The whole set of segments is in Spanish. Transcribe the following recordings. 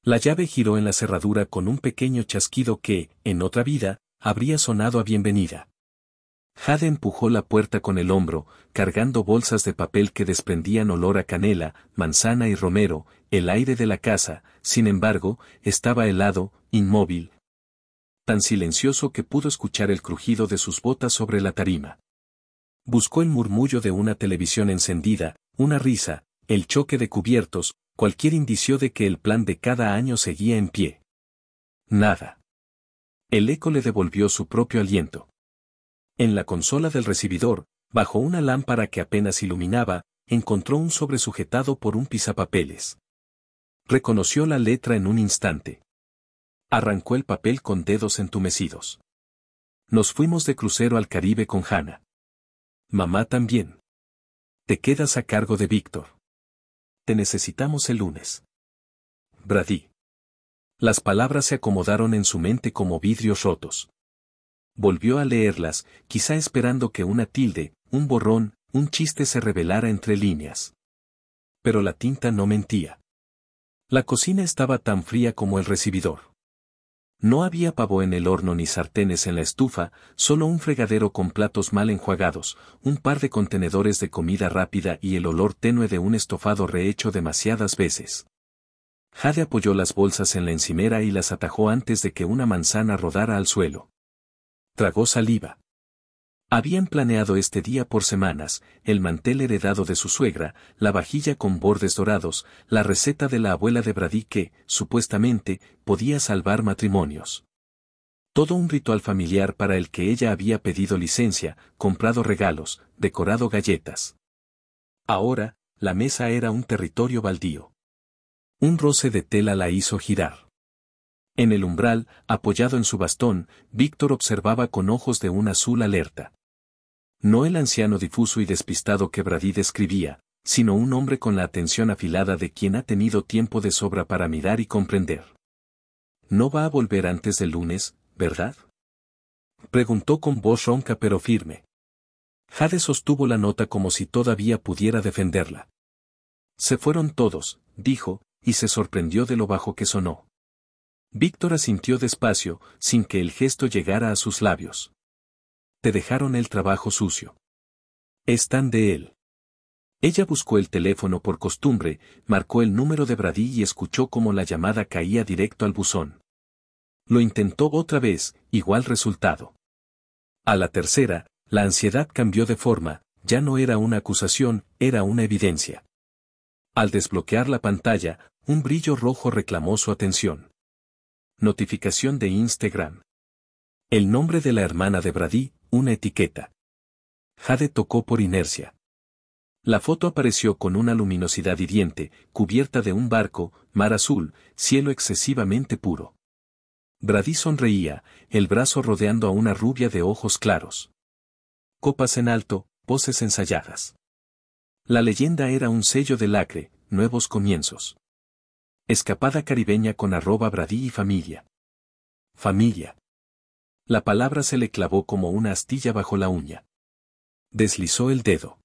La llave giró en la cerradura con un pequeño chasquido que, en otra vida, habría sonado a bienvenida. Jade empujó la puerta con el hombro, cargando bolsas de papel que desprendían olor a canela, manzana y romero. El aire de la casa, sin embargo, estaba helado, inmóvil. Tan silencioso que pudo escuchar el crujido de sus botas sobre la tarima. Buscó el murmullo de una televisión encendida, una risa, el choque de cubiertos, cualquier indicio de que el plan de cada año seguía en pie. Nada. El eco le devolvió su propio aliento. En la consola del recibidor, bajo una lámpara que apenas iluminaba, encontró un sobre sujetado por un pisapapeles. Reconoció la letra en un instante. Arrancó el papel con dedos entumecidos. Nos fuimos de crucero al Caribe con Hannah. Mamá también. Te quedas a cargo de Víctor. Te necesitamos el lunes. Brady. Las palabras se acomodaron en su mente como vidrios rotos. Volvió a leerlas, quizá esperando que una tilde, un borrón, un chiste se revelara entre líneas. Pero la tinta no mentía. La cocina estaba tan fría como el recibidor. No había pavo en el horno ni sartenes en la estufa, solo un fregadero con platos mal enjuagados, un par de contenedores de comida rápida y el olor tenue de un estofado rehecho demasiadas veces. Jade apoyó las bolsas en la encimera y las atajó antes de que una manzana rodara al suelo. Tragó saliva. Habían planeado este día por semanas, el mantel heredado de su suegra, la vajilla con bordes dorados, la receta de la abuela de Brady que, supuestamente, podía salvar matrimonios. Todo un ritual familiar para el que ella había pedido licencia, comprado regalos, decorado galletas. Ahora, la mesa era un territorio baldío. Un roce de tela la hizo girar. En el umbral, apoyado en su bastón, Víctor observaba con ojos de un azul alerta. No el anciano difuso y despistado que Brady describía, sino un hombre con la atención afilada de quien ha tenido tiempo de sobra para mirar y comprender. ¿No va a volver antes del lunes, verdad? Preguntó con voz ronca pero firme. Jade sostuvo la nota como si todavía pudiera defenderla. Se fueron todos, dijo, y se sorprendió de lo bajo que sonó. Víctor asintió despacio, sin que el gesto llegara a sus labios. Te dejaron el trabajo sucio. Es tan de él. Ella buscó el teléfono por costumbre, marcó el número de Brady y escuchó cómo la llamada caía directo al buzón. Lo intentó otra vez, igual resultado. A la tercera, la ansiedad cambió de forma, ya no era una acusación, era una evidencia. Al desbloquear la pantalla, un brillo rojo reclamó su atención. Notificación de Instagram. El nombre de la hermana de Brady, una etiqueta. Jade tocó por inercia. La foto apareció con una luminosidad hiriente, cubierta de un barco, mar azul, cielo excesivamente puro. Brady sonreía, el brazo rodeando a una rubia de ojos claros. Copas en alto, poses ensayadas. La leyenda era un sello de lacre, nuevos comienzos. Escapada caribeña con @Brady y familia. Familia. La palabra se le clavó como una astilla bajo la uña. Deslizó el dedo.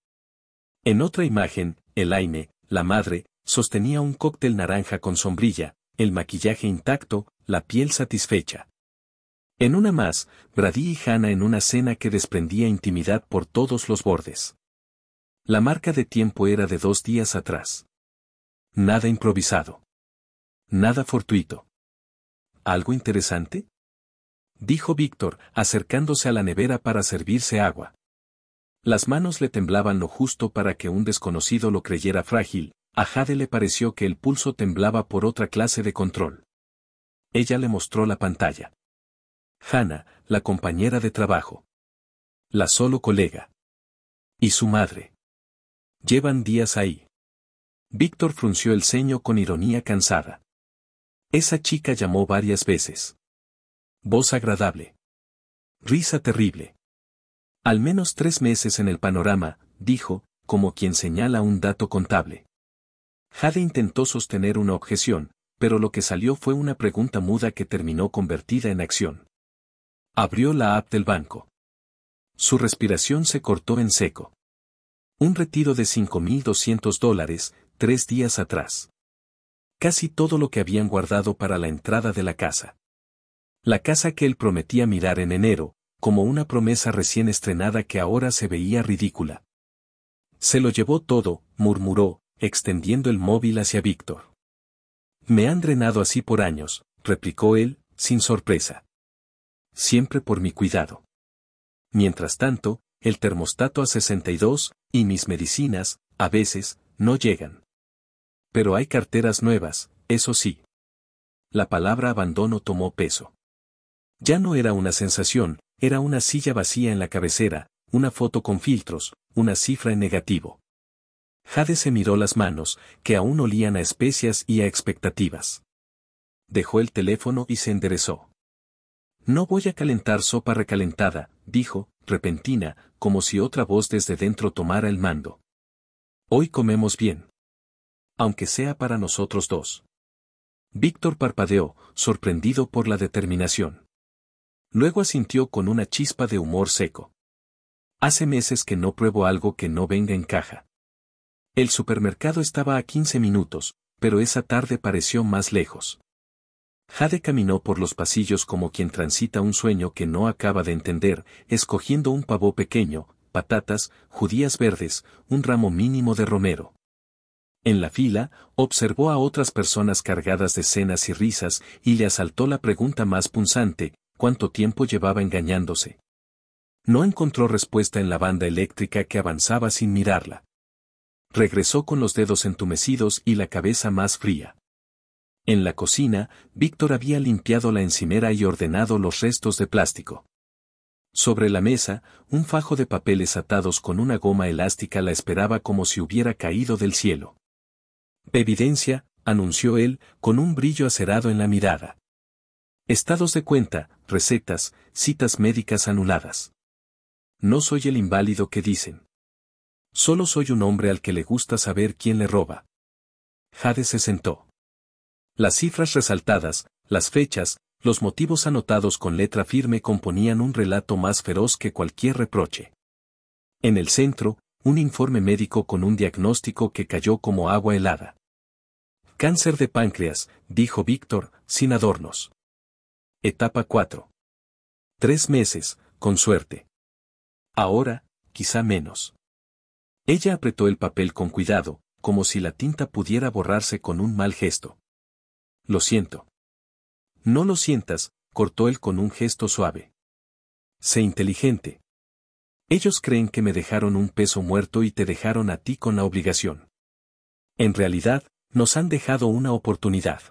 En otra imagen, Elaine, la madre, sostenía un cóctel naranja con sombrilla, el maquillaje intacto, la piel satisfecha. En una más, Brady y Hannah en una cena que desprendía intimidad por todos los bordes. La marca de tiempo era de 2 días atrás. Nada improvisado. Nada fortuito. ¿Algo interesante?, dijo Víctor, acercándose a la nevera para servirse agua. Las manos le temblaban lo justo para que un desconocido lo creyera frágil. A Jade le pareció que el pulso temblaba por otra clase de control. Ella le mostró la pantalla. Hannah, la compañera de trabajo. La solo colega. Y su madre. Llevan días ahí. Víctor frunció el ceño con ironía cansada. Esa chica llamó varias veces. Voz agradable. Risa terrible. Al menos 3 meses en el panorama, dijo, como quien señala un dato contable. Jade intentó sostener una objeción, pero lo que salió fue una pregunta muda que terminó convertida en acción. Abrió la app del banco. Su respiración se cortó en seco. Un retiro de $5,200, 3 días atrás. Casi todo lo que habían guardado para la entrada de la casa. La casa que él prometía mirar en enero, como una promesa recién estrenada que ahora se veía ridícula. Se lo llevó todo, murmuró, extendiendo el móvil hacia Víctor. Me han drenado así por años, replicó él, sin sorpresa. Siempre por mi cuidado. Mientras tanto, el termostato a 62, y mis medicinas, a veces, no llegan. Pero hay carteras nuevas, eso sí. La palabra abandono tomó peso. Ya no era una sensación, era una silla vacía en la cabecera, una foto con filtros, una cifra en negativo. Jade se miró las manos, que aún olían a especias y a expectativas. Dejó el teléfono y se enderezó. No voy a calentar sopa recalentada, dijo, repentina, como si otra voz desde dentro tomara el mando. Hoy comemos bien. Aunque sea para nosotros dos. Víctor parpadeó, sorprendido por la determinación. Luego asintió con una chispa de humor seco. Hace meses que no pruebo algo que no venga en caja. El supermercado estaba a 15 minutos, pero esa tarde pareció más lejos. Jade caminó por los pasillos como quien transita un sueño que no acaba de entender, escogiendo un pavó pequeño, patatas, judías verdes, un ramo mínimo de romero. En la fila, observó a otras personas cargadas de cenas y risas y le asaltó la pregunta más punzante, ¿cuánto tiempo llevaba engañándose? No encontró respuesta en la banda eléctrica que avanzaba sin mirarla. Regresó con los dedos entumecidos y la cabeza más fría. En la cocina, Víctor había limpiado la encimera y ordenado los restos de plástico. Sobre la mesa, un fajo de papeles atados con una goma elástica la esperaba como si hubiera caído del cielo. Evidencia, anunció él, con un brillo acerado en la mirada. Estados de cuenta, recetas, citas médicas anuladas. No soy el inválido que dicen. Solo soy un hombre al que le gusta saber quién le roba. Jade se sentó. Las cifras resaltadas, las fechas, los motivos anotados con letra firme componían un relato más feroz que cualquier reproche. En el centro, un informe médico con un diagnóstico que cayó como agua helada. Cáncer de páncreas, dijo Víctor, sin adornos. Etapa 4. 3 meses, con suerte. Ahora, quizá menos. Ella apretó el papel con cuidado, como si la tinta pudiera borrarse con un mal gesto. Lo siento. No lo sientas, cortó él con un gesto suave. Sé inteligente. Ellos creen que me dejaron un peso muerto y te dejaron a ti con la obligación. En realidad, nos han dejado una oportunidad.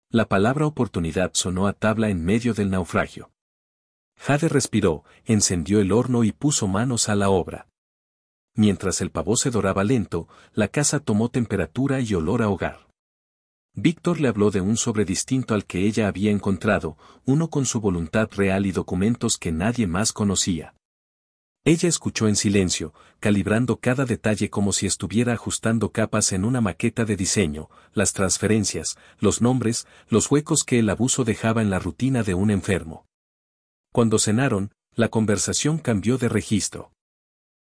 La palabra oportunidad sonó a tabla en medio del naufragio. Jade respiró, encendió el horno y puso manos a la obra. Mientras el pavó se doraba lento, la casa tomó temperatura y olor a hogar. Víctor le habló de un sobre distinto al que ella había encontrado, uno con su voluntad real y documentos que nadie más conocía. Ella escuchó en silencio, calibrando cada detalle como si estuviera ajustando capas en una maqueta de diseño, las transferencias, los nombres, los huecos que el abuso dejaba en la rutina de un enfermo. Cuando cenaron, la conversación cambió de registro.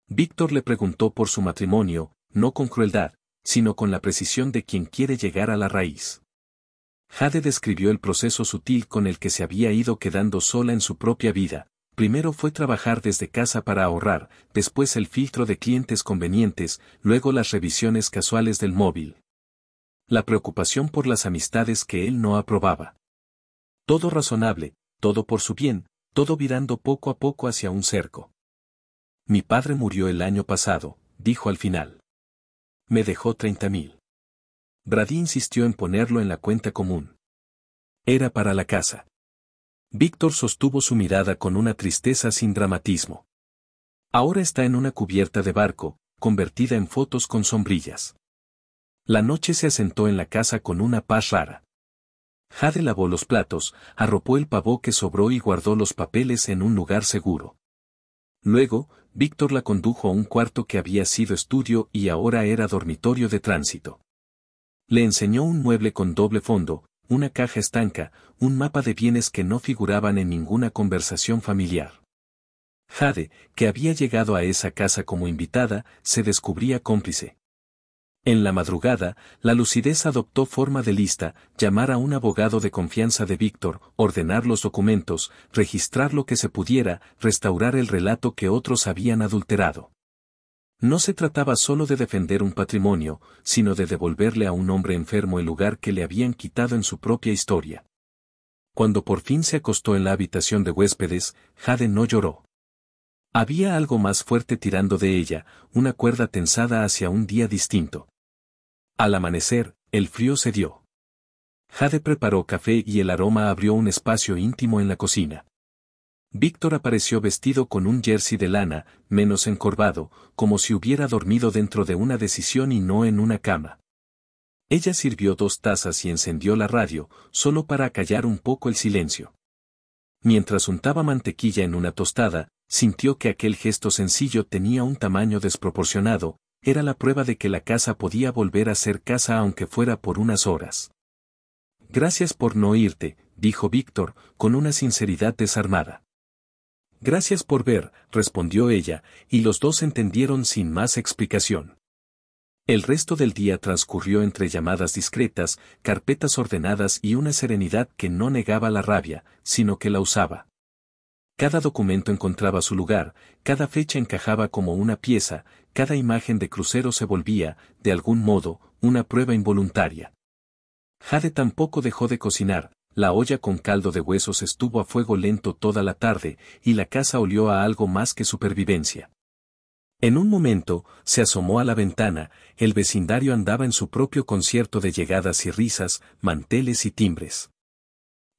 Víctor le preguntó por su matrimonio, no con crueldad, sino con la precisión de quien quiere llegar a la raíz. Jade describió el proceso sutil con el que se había ido quedando sola en su propia vida. Primero fue trabajar desde casa para ahorrar, después el filtro de clientes convenientes, luego las revisiones casuales del móvil. La preocupación por las amistades que él no aprobaba. Todo razonable, todo por su bien, todo virando poco a poco hacia un cerco. Mi padre murió el año pasado, dijo al final. Me dejó 30.000. Brady insistió en ponerlo en la cuenta común. Era para la casa. Víctor sostuvo su mirada con una tristeza sin dramatismo. Ahora está en una cubierta de barco, convertida en fotos con sombrillas. La noche se asentó en la casa con una paz rara. Jade lavó los platos, arropó el pavó que sobró y guardó los papeles en un lugar seguro. Luego, Víctor la condujo a un cuarto que había sido estudio y ahora era dormitorio de tránsito. Le enseñó un mueble con doble fondo, una caja estanca, un mapa de bienes que no figuraban en ninguna conversación familiar. Jade, que había llegado a esa casa como invitada, se descubría cómplice. En la madrugada, la lucidez adoptó forma de lista, llamar a un abogado de confianza de Víctor, ordenar los documentos, registrar lo que se pudiera, restaurar el relato que otros habían adulterado. No se trataba solo de defender un patrimonio, sino de devolverle a un hombre enfermo el lugar que le habían quitado en su propia historia. Cuando por fin se acostó en la habitación de huéspedes, Jade no lloró. Había algo más fuerte tirando de ella, una cuerda tensada hacia un día distinto. Al amanecer, el frío cedió. Jade preparó café y el aroma abrió un espacio íntimo en la cocina. Víctor apareció vestido con un jersey de lana, menos encorvado, como si hubiera dormido dentro de una decisión y no en una cama. Ella sirvió 2 tazas y encendió la radio, solo para acallar un poco el silencio. Mientras untaba mantequilla en una tostada, sintió que aquel gesto sencillo tenía un tamaño desproporcionado, era la prueba de que la casa podía volver a ser casa aunque fuera por unas horas. Gracias por no irte, dijo Víctor, con una sinceridad desarmada. Gracias por ver, respondió ella, y los dos entendieron sin más explicación. El resto del día transcurrió entre llamadas discretas, carpetas ordenadas y una serenidad que no negaba la rabia, sino que la usaba. Cada documento encontraba su lugar, cada fecha encajaba como una pieza, cada imagen de crucero se volvía, de algún modo, una prueba involuntaria. Jade tampoco dejó de cocinar, la olla con caldo de huesos estuvo a fuego lento toda la tarde, y la casa olió a algo más que supervivencia. En un momento, se asomó a la ventana, el vecindario andaba en su propio concierto de llegadas y risas, manteles y timbres.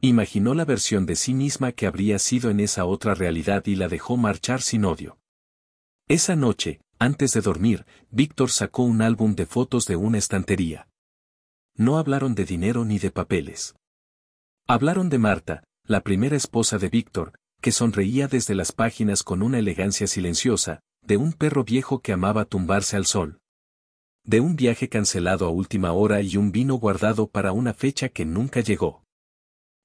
Imaginó la versión de sí misma que habría sido en esa otra realidad y la dejó marchar sin odio. Esa noche, antes de dormir, Víctor sacó un álbum de fotos de una estantería. No hablaron de dinero ni de papeles. Hablaron de Marta, la primera esposa de Víctor, que sonreía desde las páginas con una elegancia silenciosa, de un perro viejo que amaba tumbarse al sol. De un viaje cancelado a última hora y un vino guardado para una fecha que nunca llegó.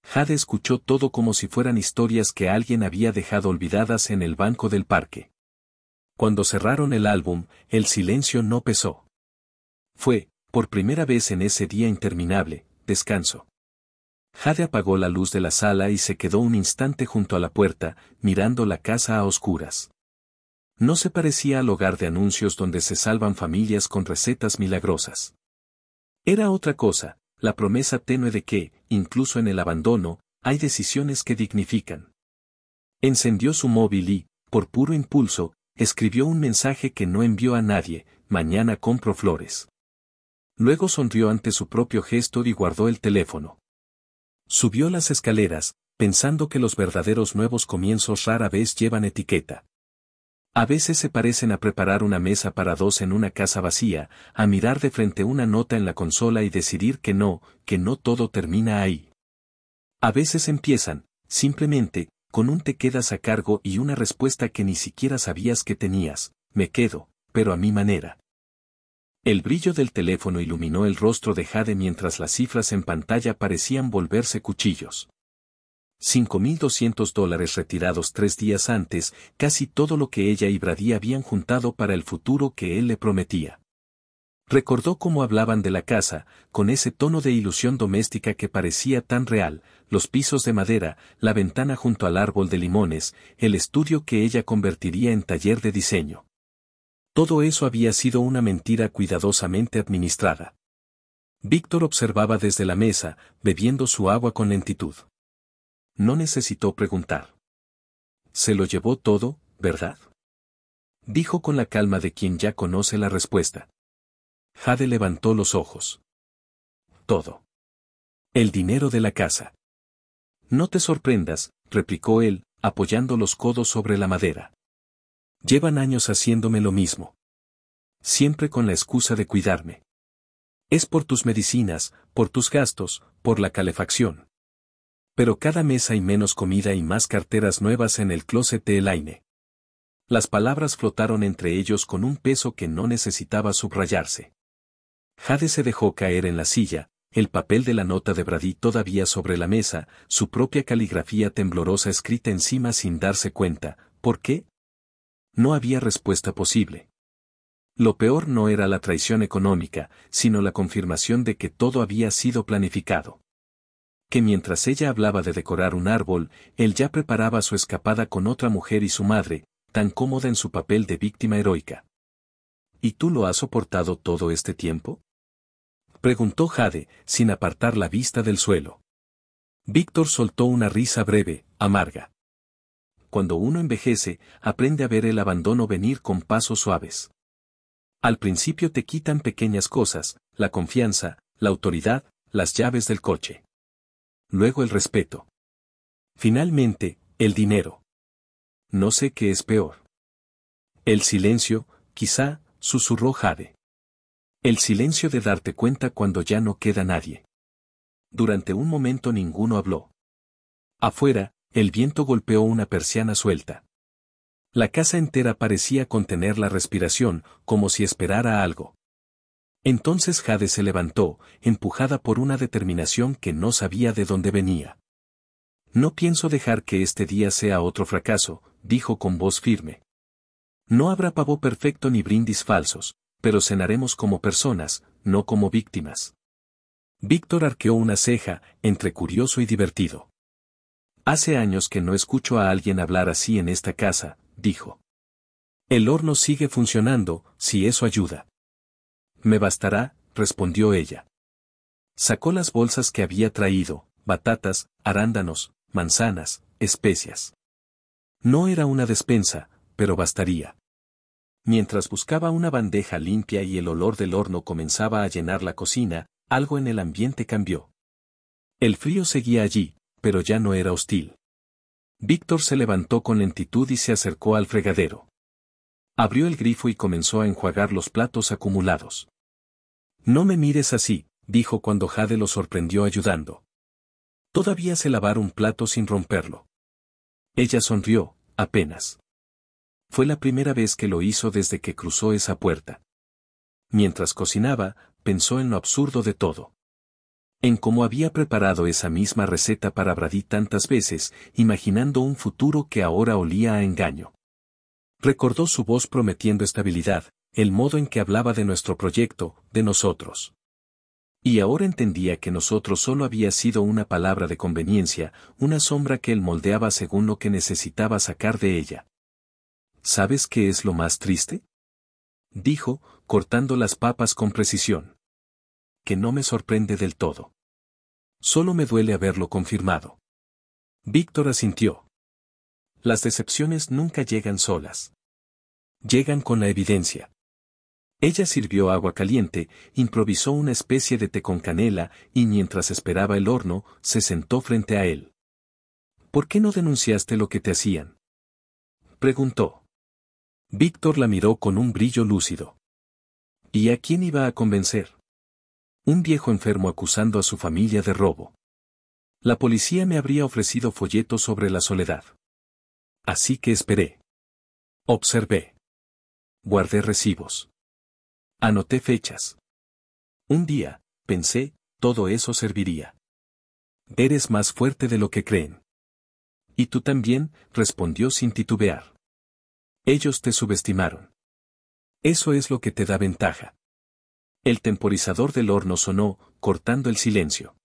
Jade escuchó todo como si fueran historias que alguien había dejado olvidadas en el banco del parque. Cuando cerraron el álbum, el silencio no pesó. Fue, por primera vez en ese día interminable, descanso. Jade apagó la luz de la sala y se quedó un instante junto a la puerta, mirando la casa a oscuras. No se parecía al hogar de anuncios donde se salvan familias con recetas milagrosas. Era otra cosa, la promesa tenue de que, incluso en el abandono, hay decisiones que dignifican. Encendió su móvil y, por puro impulso, escribió un mensaje que no envió a nadie: mañana compro flores. Luego sonrió ante su propio gesto y guardó el teléfono. Subió las escaleras, pensando que los verdaderos nuevos comienzos rara vez llevan etiqueta. A veces se parecen a preparar una mesa para 2 en una casa vacía, a mirar de frente una nota en la consola y decidir que no todo termina ahí. A veces empiezan, simplemente, con un te quedas a cargo y una respuesta que ni siquiera sabías que tenías: me quedo, pero a mi manera. El brillo del teléfono iluminó el rostro de Jade mientras las cifras en pantalla parecían volverse cuchillos. $5.200 retirados 3 días antes, casi todo lo que ella y Brady habían juntado para el futuro que él le prometía. Recordó cómo hablaban de la casa, con ese tono de ilusión doméstica que parecía tan real, los pisos de madera, la ventana junto al árbol de limones, el estudio que ella convertiría en taller de diseño. Todo eso había sido una mentira cuidadosamente administrada. Víctor observaba desde la mesa, bebiendo su agua con lentitud. No necesitó preguntar. Se lo llevó todo, ¿verdad? Dijo con la calma de quien ya conoce la respuesta. Jade levantó los ojos. Todo. El dinero de la casa. No te sorprendas, replicó él, apoyando los codos sobre la madera. Llevan años haciéndome lo mismo. Siempre con la excusa de cuidarme. Es por tus medicinas, por tus gastos, por la calefacción. Pero cada mes hay menos comida y más carteras nuevas en el closet de Elaine. Las palabras flotaron entre ellos con un peso que no necesitaba subrayarse. Jade se dejó caer en la silla, el papel de la nota de Brady todavía sobre la mesa, su propia caligrafía temblorosa escrita encima sin darse cuenta. ¿Por qué? No había respuesta posible. Lo peor no era la traición económica, sino la confirmación de que todo había sido planificado. Que mientras ella hablaba de decorar un árbol, él ya preparaba su escapada con otra mujer y su madre, tan cómoda en su papel de víctima heroica. ¿Y tú lo has soportado todo este tiempo? Preguntó Jade, sin apartar la vista del suelo. Víctor soltó una risa breve, amarga. Cuando uno envejece, aprende a ver el abandono venir con pasos suaves. Al principio te quitan pequeñas cosas, la confianza, la autoridad, las llaves del coche. Luego el respeto. Finalmente, el dinero. No sé qué es peor. El silencio, quizá, susurró Jade. El silencio de darte cuenta cuando ya no queda nadie. Durante un momento ninguno habló. Afuera, el viento golpeó una persiana suelta. La casa entera parecía contener la respiración, como si esperara algo. Entonces Jade se levantó, empujada por una determinación que no sabía de dónde venía. No pienso dejar que este día sea otro fracaso, dijo con voz firme. No habrá pavo perfecto ni brindis falsos, pero cenaremos como personas, no como víctimas. Víctor arqueó una ceja, entre curioso y divertido. Hace años que no escucho a alguien hablar así en esta casa, dijo. El horno sigue funcionando, si eso ayuda. Me bastará, respondió ella. Sacó las bolsas que había traído, batatas, arándanos, manzanas, especias. No era una despensa, pero bastaría. Mientras buscaba una bandeja limpia y el olor del horno comenzaba a llenar la cocina, algo en el ambiente cambió. El frío seguía allí, pero ya no era hostil. Víctor se levantó con lentitud y se acercó al fregadero. Abrió el grifo y comenzó a enjuagar los platos acumulados. No me mires así, dijo cuando Jade lo sorprendió ayudando. Todavía sé lavar un plato sin romperlo. Ella sonrió, apenas. Fue la primera vez que lo hizo desde que cruzó esa puerta. Mientras cocinaba, pensó en lo absurdo de todo. En cómo había preparado esa misma receta para Brady tantas veces, imaginando un futuro que ahora olía a engaño. Recordó su voz prometiendo estabilidad, el modo en que hablaba de nuestro proyecto, de nosotros. Y ahora entendía que nosotros solo había sido una palabra de conveniencia, una sombra que él moldeaba según lo que necesitaba sacar de ella. ¿Sabes qué es lo más triste? Dijo, cortando las papas con precisión. Que no me sorprende del todo. Solo me duele haberlo confirmado. Víctor asintió. Las decepciones nunca llegan solas. Llegan con la evidencia. Ella sirvió agua caliente, improvisó una especie de té con canela, y mientras esperaba el horno, se sentó frente a él. ¿Por qué no denunciaste lo que te hacían? Preguntó. Víctor la miró con un brillo lúcido. ¿Y a quién iba a convencer? Un viejo enfermo acusando a su familia de robo. La policía me habría ofrecido folletos sobre la soledad. Así que esperé. Observé. Guardé recibos. Anoté fechas. Un día, pensé, todo eso serviría. Eres más fuerte de lo que creen. Y tú también, respondió sin titubear. Ellos te subestimaron. Eso es lo que te da ventaja. El temporizador del horno sonó, cortando el silencio.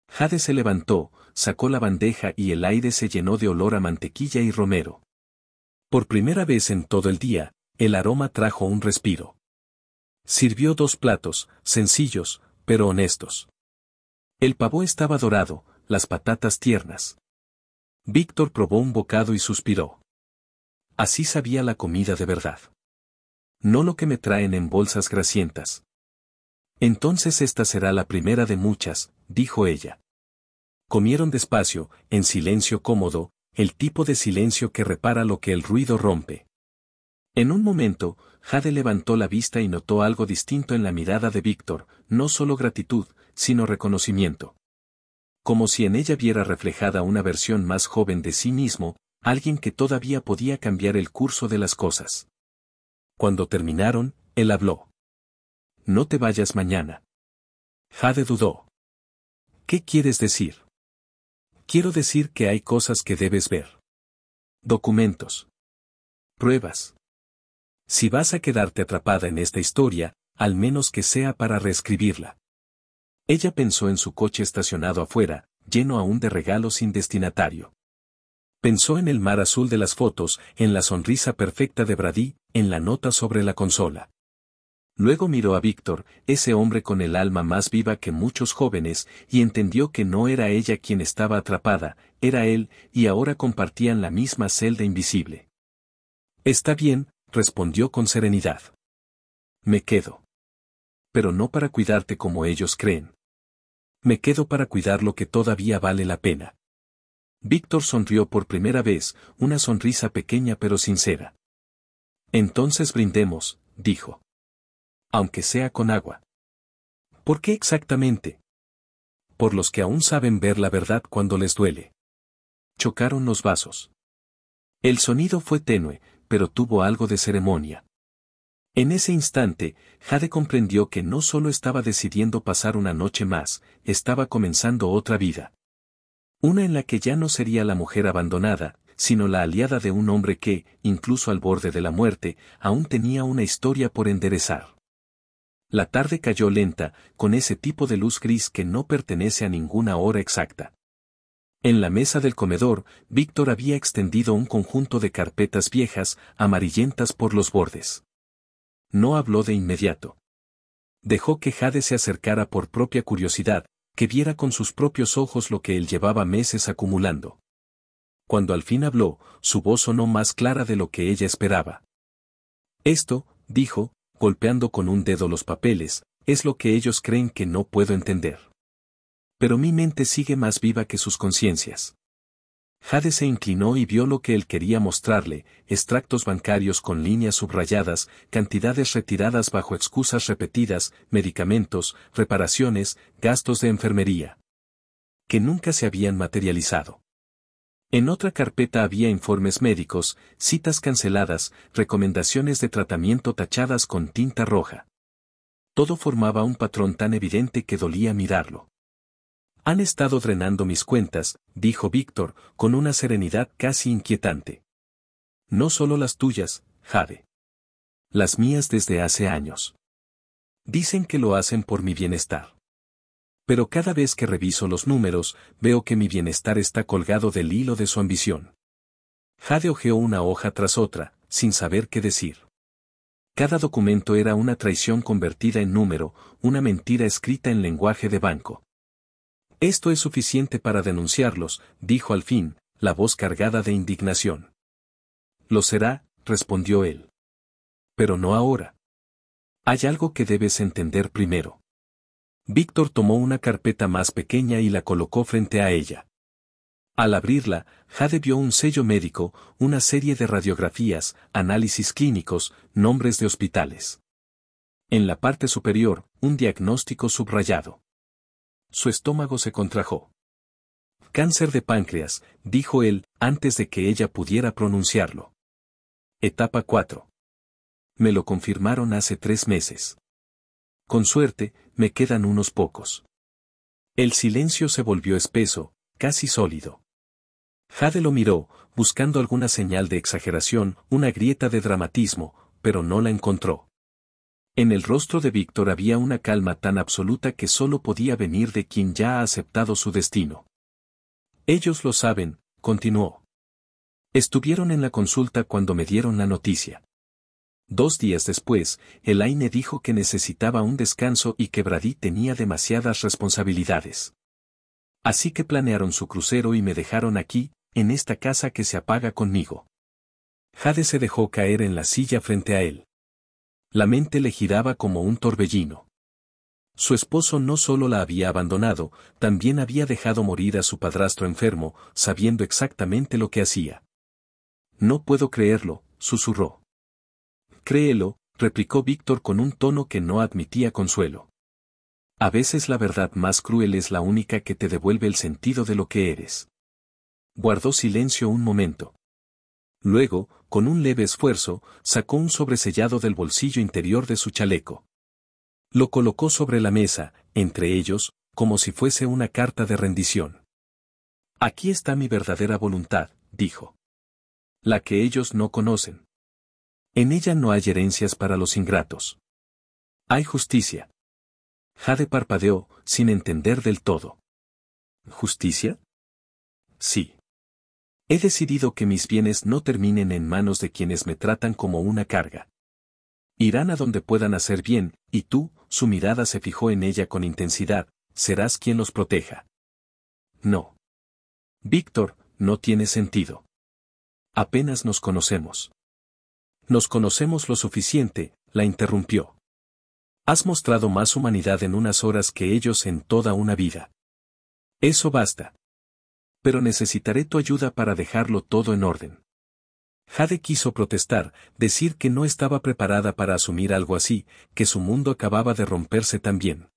Jade se levantó, sacó la bandeja y el aire se llenó de olor a mantequilla y romero. Por primera vez en todo el día, el aroma trajo un respiro. Sirvió 2 platos, sencillos, pero honestos. El pavó estaba dorado, las patatas tiernas. Víctor probó un bocado y suspiró. Así sabía la comida de verdad. No lo que me traen en bolsas grasientas. Entonces esta será la primera de muchas, dijo ella. Comieron despacio, en silencio cómodo, el tipo de silencio que repara lo que el ruido rompe. En un momento, Jade levantó la vista y notó algo distinto en la mirada de Víctor, no solo gratitud, sino reconocimiento. Como si en ella viera reflejada una versión más joven de sí mismo, alguien que todavía podía cambiar el curso de las cosas. Cuando terminaron, él habló. No te vayas mañana. Jade dudó. ¿Qué quieres decir? Quiero decir que hay cosas que debes ver. Documentos. Pruebas. Si vas a quedarte atrapada en esta historia, al menos que sea para reescribirla. Ella pensó en su coche estacionado afuera, lleno aún de regalos sin destinatario. Pensó en el mar azul de las fotos, en la sonrisa perfecta de Brady, en la nota sobre la consola. Luego miró a Víctor, ese hombre con el alma más viva que muchos jóvenes, y entendió que no era ella quien estaba atrapada, era él, y ahora compartían la misma celda invisible. Está bien, respondió con serenidad. Me quedo. Pero no para cuidarte como ellos creen. Me quedo para cuidar lo que todavía vale la pena. Víctor sonrió por primera vez, una sonrisa pequeña pero sincera. Entonces brindemos, dijo. Aunque sea con agua. ¿Por qué exactamente? Por los que aún saben ver la verdad cuando les duele. Chocaron los vasos. El sonido fue tenue, pero tuvo algo de ceremonia. En ese instante, Jade comprendió que no solo estaba decidiendo pasar una noche más, estaba comenzando otra vida. Una en la que ya no sería la mujer abandonada, sino la aliada de un hombre que, incluso al borde de la muerte, aún tenía una historia por enderezar. La tarde cayó lenta, con ese tipo de luz gris que no pertenece a ninguna hora exacta. En la mesa del comedor, Víctor había extendido un conjunto de carpetas viejas, amarillentas por los bordes. No habló de inmediato. Dejó que Jade se acercara por propia curiosidad, que viera con sus propios ojos lo que él llevaba meses acumulando. Cuando al fin habló, su voz sonó más clara de lo que ella esperaba. Esto, dijo, golpeando con un dedo los papeles, es lo que ellos creen que no puedo entender. Pero mi mente sigue más viva que sus conciencias. Jade se inclinó y vio lo que él quería mostrarle, extractos bancarios con líneas subrayadas, cantidades retiradas bajo excusas repetidas, medicamentos, reparaciones, gastos de enfermería. Que nunca se habían materializado. En otra carpeta había informes médicos, citas canceladas, recomendaciones de tratamiento tachadas con tinta roja. Todo formaba un patrón tan evidente que dolía mirarlo. Han estado drenando mis cuentas, dijo Víctor, con una serenidad casi inquietante. No solo las tuyas, Jade. Las mías desde hace años. Dicen que lo hacen por mi bienestar. Pero cada vez que reviso los números, veo que mi bienestar está colgado del hilo de su ambición. Jade hojeó una hoja tras otra, sin saber qué decir. Cada documento era una traición convertida en número, una mentira escrita en lenguaje de banco. Esto es suficiente para denunciarlos, dijo al fin, la voz cargada de indignación. Lo será, respondió él. Pero no ahora. Hay algo que debes entender primero. Víctor tomó una carpeta más pequeña y la colocó frente a ella. Al abrirla, Jade vio un sello médico, una serie de radiografías, análisis clínicos, nombres de hospitales. En la parte superior, un diagnóstico subrayado. Su estómago se contrajo. Cáncer de páncreas, dijo él, antes de que ella pudiera pronunciarlo. Etapa 4. Me lo confirmaron hace 3 meses. Con suerte, me quedan unos pocos. El silencio se volvió espeso, casi sólido. Jade lo miró, buscando alguna señal de exageración, una grieta de dramatismo, pero no la encontró. En el rostro de Víctor había una calma tan absoluta que solo podía venir de quien ya ha aceptado su destino. Ellos lo saben, continuó. Estuvieron en la consulta cuando me dieron la noticia. 2 días después, Elaine dijo que necesitaba un descanso y que Brady tenía demasiadas responsabilidades. Así que planearon su crucero y me dejaron aquí, en esta casa que se apaga conmigo. Jade se dejó caer en la silla frente a él. La mente le giraba como un torbellino. Su esposo no solo la había abandonado, también había dejado morir a su padrastro enfermo, sabiendo exactamente lo que hacía. No puedo creerlo, susurró. Créelo, replicó Víctor con un tono que no admitía consuelo. A veces la verdad más cruel es la única que te devuelve el sentido de lo que eres. Guardó silencio un momento. Luego, con un leve esfuerzo, sacó un sobresellado del bolsillo interior de su chaleco. Lo colocó sobre la mesa, entre ellos, como si fuese una carta de rendición. Aquí está mi verdadera voluntad, dijo. La que ellos no conocen. En ella no hay herencias para los ingratos. Hay justicia. Jade parpadeó, sin entender del todo. ¿Justicia? Sí. He decidido que mis bienes no terminen en manos de quienes me tratan como una carga. Irán a donde puedan hacer bien, y tú, su mirada se fijó en ella con intensidad, serás quien los proteja. No. Víctor, no tiene sentido. Apenas nos conocemos. Nos conocemos lo suficiente, la interrumpió. Has mostrado más humanidad en unas horas que ellos en toda una vida. Eso basta. Pero necesitaré tu ayuda para dejarlo todo en orden. Jade quiso protestar, decir que no estaba preparada para asumir algo así, que su mundo acababa de romperse también.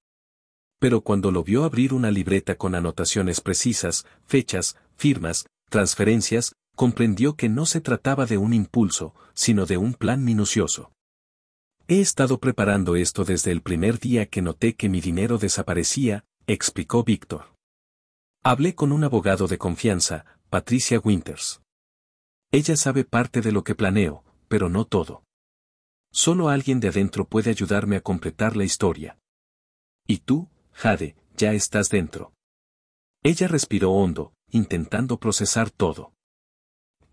Pero cuando lo vio abrir una libreta con anotaciones precisas, fechas, firmas, transferencias, comprendió que no se trataba de un impulso, sino de un plan minucioso. He estado preparando esto desde el primer día que noté que mi dinero desaparecía, explicó Víctor. Hablé con un abogado de confianza, Patricia Winters. Ella sabe parte de lo que planeo, pero no todo. Solo alguien de adentro puede ayudarme a completar la historia. Y tú, Jade, ya estás dentro. Ella respiró hondo, intentando procesar todo.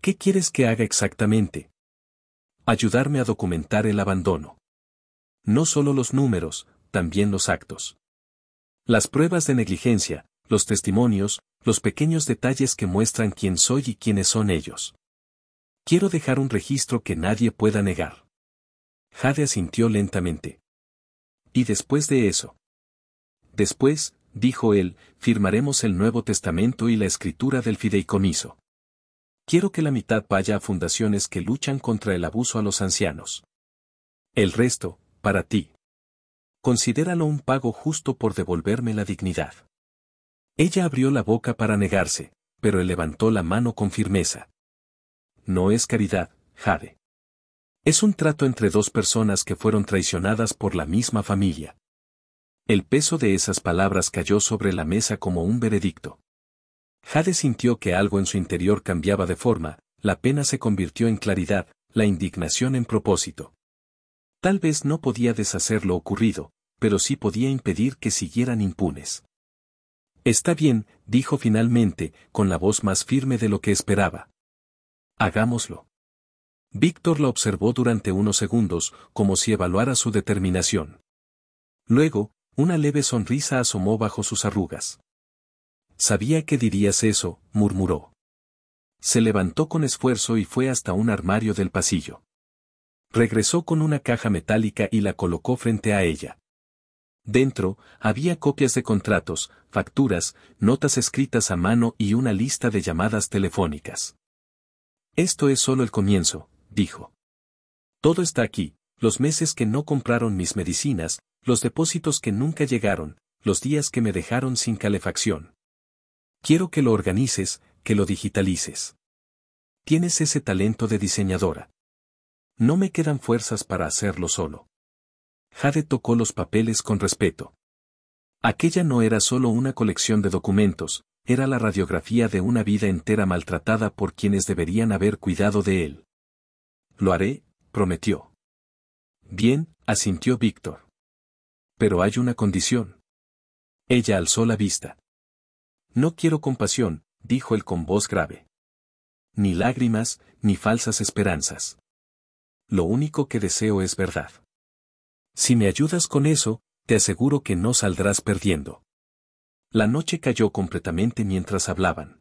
¿Qué quieres que haga exactamente? Ayudarme a documentar el abandono. No solo los números, también los actos. Las pruebas de negligencia, los testimonios, los pequeños detalles que muestran quién soy y quiénes son ellos. Quiero dejar un registro que nadie pueda negar. Jade asintió lentamente. ¿Y después de eso? Después, dijo él, firmaremos el Nuevo Testamento y la escritura del fideicomiso. Quiero que la mitad vaya a fundaciones que luchan contra el abuso a los ancianos. El resto, para ti. Considéralo un pago justo por devolverme la dignidad. Ella abrió la boca para negarse, pero él levantó la mano con firmeza. No es caridad, Jade. Es un trato entre dos personas que fueron traicionadas por la misma familia. El peso de esas palabras cayó sobre la mesa como un veredicto. Jade sintió que algo en su interior cambiaba de forma, la pena se convirtió en claridad, la indignación en propósito. Tal vez no podía deshacer lo ocurrido, pero sí podía impedir que siguieran impunes. Está bien, dijo finalmente, con la voz más firme de lo que esperaba. Hagámoslo. Víctor la observó durante unos segundos, como si evaluara su determinación. Luego, una leve sonrisa asomó bajo sus arrugas. Sabía que dirías eso, murmuró. Se levantó con esfuerzo y fue hasta un armario del pasillo. Regresó con una caja metálica y la colocó frente a ella. Dentro, había copias de contratos, facturas, notas escritas a mano y una lista de llamadas telefónicas. Esto es solo el comienzo, dijo. Todo está aquí, los meses que no compraron mis medicinas, los depósitos que nunca llegaron, los días que me dejaron sin calefacción. Quiero que lo organices, que lo digitalices. Tienes ese talento de diseñadora. No me quedan fuerzas para hacerlo solo. Jade tocó los papeles con respeto. Aquella no era solo una colección de documentos, era la radiografía de una vida entera maltratada por quienes deberían haber cuidado de él. Lo haré, prometió. Bien, asintió Víctor. Pero hay una condición. Ella alzó la vista. No quiero compasión, dijo él con voz grave. Ni lágrimas, ni falsas esperanzas. Lo único que deseo es verdad. Si me ayudas con eso, te aseguro que no saldrás perdiendo. La noche cayó completamente mientras hablaban.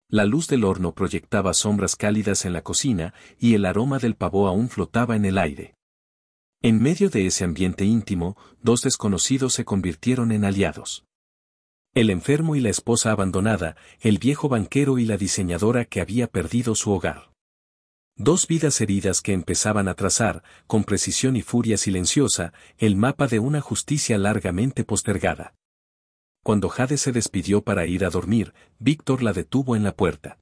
La luz del horno proyectaba sombras cálidas en la cocina y el aroma del pavó aún flotaba en el aire. En medio de ese ambiente íntimo, dos desconocidos se convirtieron en aliados. El enfermo y la esposa abandonada, el viejo banquero y la diseñadora que había perdido su hogar. Dos vidas heridas que empezaban a trazar, con precisión y furia silenciosa, el mapa de una justicia largamente postergada. Cuando Jade se despidió para ir a dormir, Víctor la detuvo en la puerta.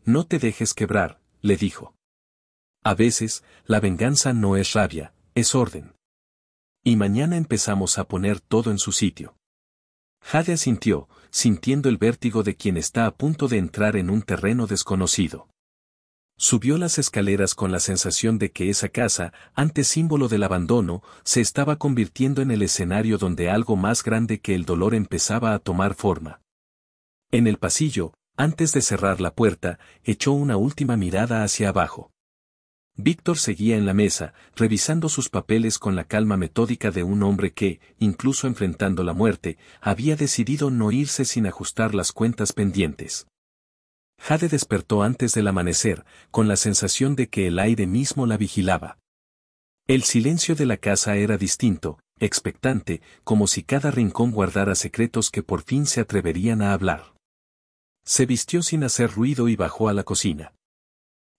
No te dejes quebrar, le dijo. A veces, la venganza no es rabia, es orden. Y mañana empezamos a poner todo en su sitio. Jade asintió, sintiendo el vértigo de quien está a punto de entrar en un terreno desconocido. Subió las escaleras con la sensación de que esa casa, antes símbolo del abandono, se estaba convirtiendo en el escenario donde algo más grande que el dolor empezaba a tomar forma. En el pasillo, antes de cerrar la puerta, echó una última mirada hacia abajo. Víctor seguía en la mesa, revisando sus papeles con la calma metódica de un hombre que, incluso enfrentando la muerte, había decidido no irse sin ajustar las cuentas pendientes. Jade despertó antes del amanecer, con la sensación de que el aire mismo la vigilaba. El silencio de la casa era distinto, expectante, como si cada rincón guardara secretos que por fin se atreverían a hablar. Se vistió sin hacer ruido y bajó a la cocina.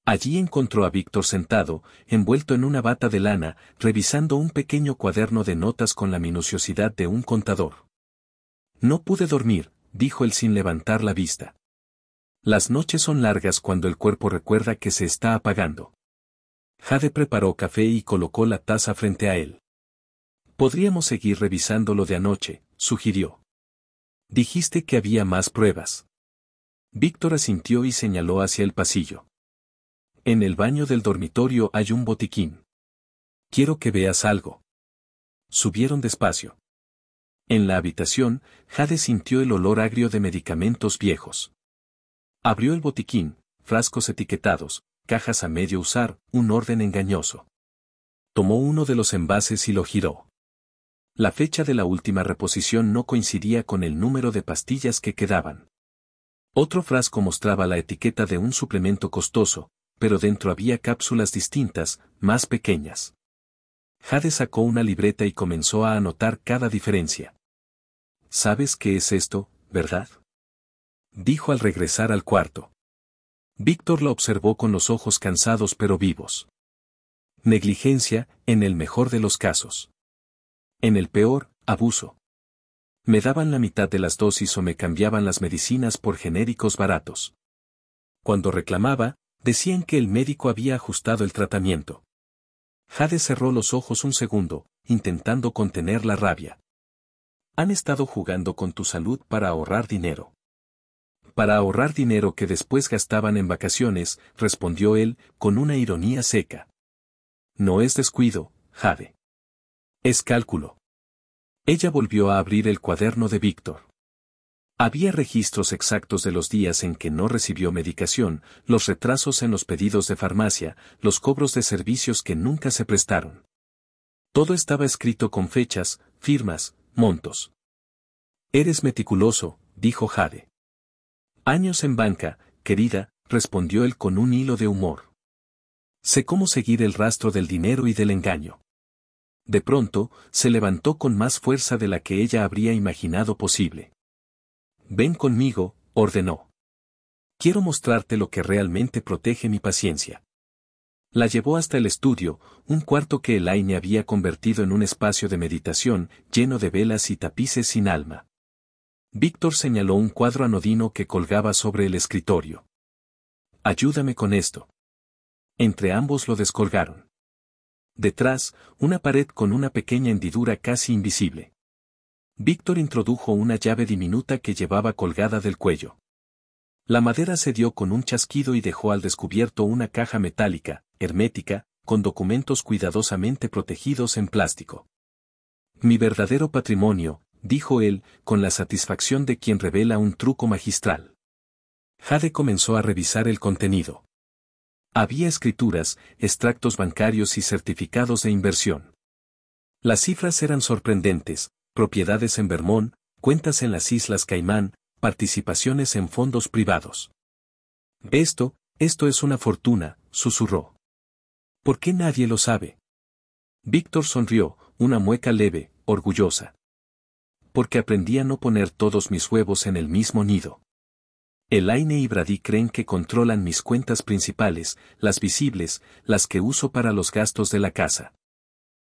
Allí encontró a Víctor sentado, envuelto en una bata de lana, revisando un pequeño cuaderno de notas con la minuciosidad de un contador. No pude dormir, dijo él sin levantar la vista. Las noches son largas cuando el cuerpo recuerda que se está apagando. Jade preparó café y colocó la taza frente a él. Podríamos seguir revisando lo de anoche, sugirió. Dijiste que había más pruebas. Víctor asintió y señaló hacia el pasillo. En el baño del dormitorio hay un botiquín. Quiero que veas algo. Subieron despacio. En la habitación, Jade sintió el olor agrio de medicamentos viejos. Abrió el botiquín, frascos etiquetados, cajas a medio usar, un orden engañoso. Tomó uno de los envases y lo giró. La fecha de la última reposición no coincidía con el número de pastillas que quedaban. Otro frasco mostraba la etiqueta de un suplemento costoso, pero dentro había cápsulas distintas, más pequeñas. Jade sacó una libreta y comenzó a anotar cada diferencia. ¿Sabes qué es esto, verdad?, dijo al regresar al cuarto. Víctor lo observó con los ojos cansados pero vivos. Negligencia, en el mejor de los casos. En el peor, abuso. Me daban la mitad de las dosis o me cambiaban las medicinas por genéricos baratos. Cuando reclamaba, decían que el médico había ajustado el tratamiento. Jade cerró los ojos un segundo, intentando contener la rabia. Han estado jugando con tu salud para ahorrar dinero. Para ahorrar dinero que después gastaban en vacaciones, respondió él, con una ironía seca. No es descuido, Jade. Es cálculo. Ella volvió a abrir el cuaderno de Víctor. Había registros exactos de los días en que no recibió medicación, los retrasos en los pedidos de farmacia, los cobros de servicios que nunca se prestaron. Todo estaba escrito con fechas, firmas, montos. Eres meticuloso, dijo Jade. Años en banca, querida, respondió él con un hilo de humor. Sé cómo seguir el rastro del dinero y del engaño. De pronto, se levantó con más fuerza de la que ella habría imaginado posible. Ven conmigo, ordenó. Quiero mostrarte lo que realmente protege mi paciencia. La llevó hasta el estudio, un cuarto que Elaine había convertido en un espacio de meditación, lleno de velas y tapices sin alma. Víctor señaló un cuadro anodino que colgaba sobre el escritorio. Ayúdame con esto. Entre ambos lo descolgaron. Detrás, una pared con una pequeña hendidura casi invisible. Víctor introdujo una llave diminuta que llevaba colgada del cuello. La madera cedió con un chasquido y dejó al descubierto una caja metálica, hermética, con documentos cuidadosamente protegidos en plástico. Mi verdadero patrimonio, dijo él, con la satisfacción de quien revela un truco magistral. Jade comenzó a revisar el contenido. Había escrituras, extractos bancarios y certificados de inversión. Las cifras eran sorprendentes: propiedades en Vermont, cuentas en las Islas Caimán, participaciones en fondos privados. Esto es una fortuna, susurró. ¿Por qué nadie lo sabe? Víctor sonrió, una mueca leve, orgullosa. Porque aprendí a no poner todos mis huevos en el mismo nido. Elaine y Brady creen que controlan mis cuentas principales, las visibles, las que uso para los gastos de la casa.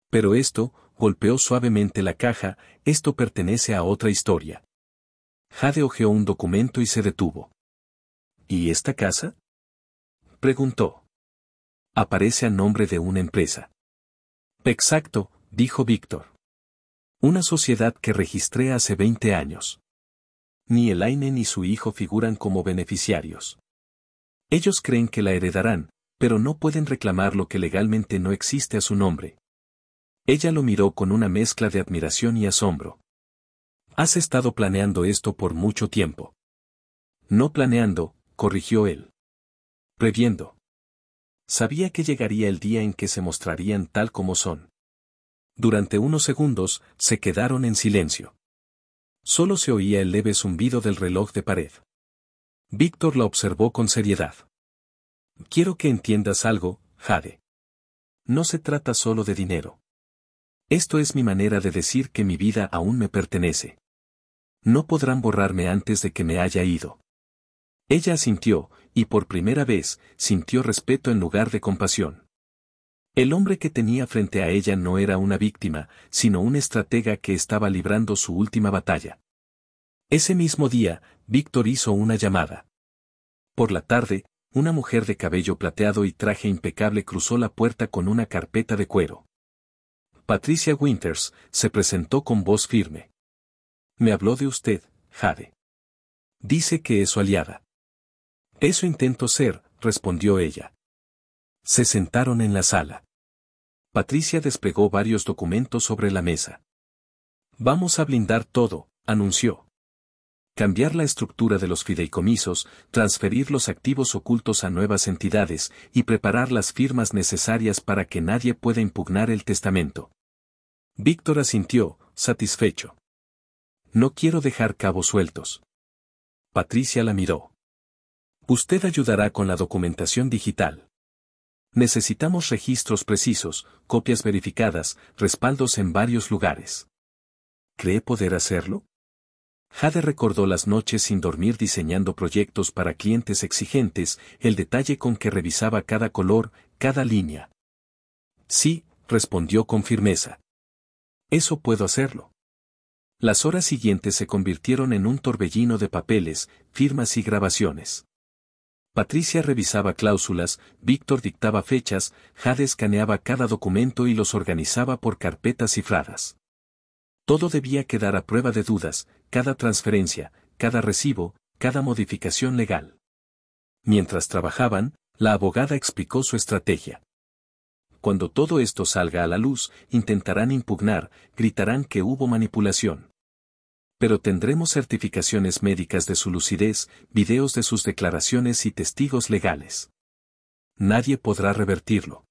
Pero esto, golpeó suavemente la caja, esto pertenece a otra historia. Jade hojeó un documento y se detuvo. ¿Y esta casa?, preguntó. Aparece a nombre de una empresa. Exacto, dijo Víctor. Una sociedad que registré hace 20 años. Ni Elaine ni su hijo figuran como beneficiarios. Ellos creen que la heredarán, Pero no pueden reclamar lo que legalmente no existe a su nombre. Ella lo miró con una mezcla de admiración y asombro. Has estado planeando esto por mucho tiempo. No planeando, corrigió él. Previendo. Sabía que llegaría el día en que se mostrarían tal como son. Durante unos segundos, se quedaron en silencio. Solo se oía el leve zumbido del reloj de pared. Víctor la observó con seriedad. Quiero que entiendas algo, Jade. No se trata solo de dinero. Esto es mi manera de decir que mi vida aún me pertenece. No podrán borrarme antes de que me haya ido. Ella asintió, y por primera vez, sintió respeto en lugar de compasión. El hombre que tenía frente a ella no era una víctima, sino un estratega que estaba librando su última batalla. Ese mismo día, Víctor hizo una llamada. Por la tarde, una mujer de cabello plateado y traje impecable cruzó la puerta con una carpeta de cuero. Patricia Winters se presentó con voz firme. Me habló de usted, Jade. Dice que es su aliada. Eso intento ser, respondió ella. Se sentaron en la sala. Patricia desplegó varios documentos sobre la mesa. Vamos a blindar todo, anunció. Cambiar la estructura de los fideicomisos, transferir los activos ocultos a nuevas entidades y preparar las firmas necesarias para que nadie pueda impugnar el testamento. Víctor asintió, satisfecho. No quiero dejar cabos sueltos. Patricia la miró. Usted ayudará con la documentación digital. Necesitamos registros precisos, copias verificadas, respaldos en varios lugares. ¿Cree poder hacerlo? Jade recordó las noches sin dormir diseñando proyectos para clientes exigentes, el detalle con que revisaba cada color, cada línea. Sí, respondió con firmeza. Eso puedo hacerlo. Las horas siguientes se convirtieron en un torbellino de papeles, firmas y grabaciones. Patricia revisaba cláusulas, Víctor dictaba fechas, Jade escaneaba cada documento y los organizaba por carpetas cifradas. Todo debía quedar a prueba de dudas, cada transferencia, cada recibo, cada modificación legal. Mientras trabajaban, la abogada explicó su estrategia. Cuando todo esto salga a la luz, intentarán impugnar, gritarán que hubo manipulación. Pero tendremos certificaciones médicas de su lucidez, videos de sus declaraciones y testigos legales. Nadie podrá revertirlo.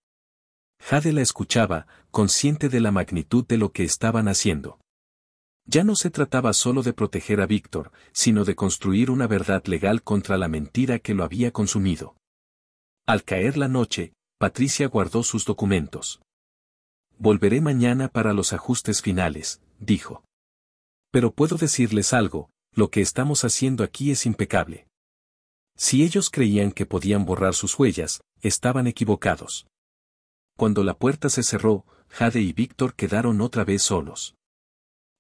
Jade la escuchaba, consciente de la magnitud de lo que estaban haciendo. Ya no se trataba solo de proteger a Víctor, sino de construir una verdad legal contra la mentira que lo había consumido. Al caer la noche, Patricia guardó sus documentos. Volveré mañana para los ajustes finales, dijo. Pero puedo decirles algo, lo que estamos haciendo aquí es impecable. Si ellos creían que podían borrar sus huellas, estaban equivocados. Cuando la puerta se cerró, Jade y Víctor quedaron otra vez solos.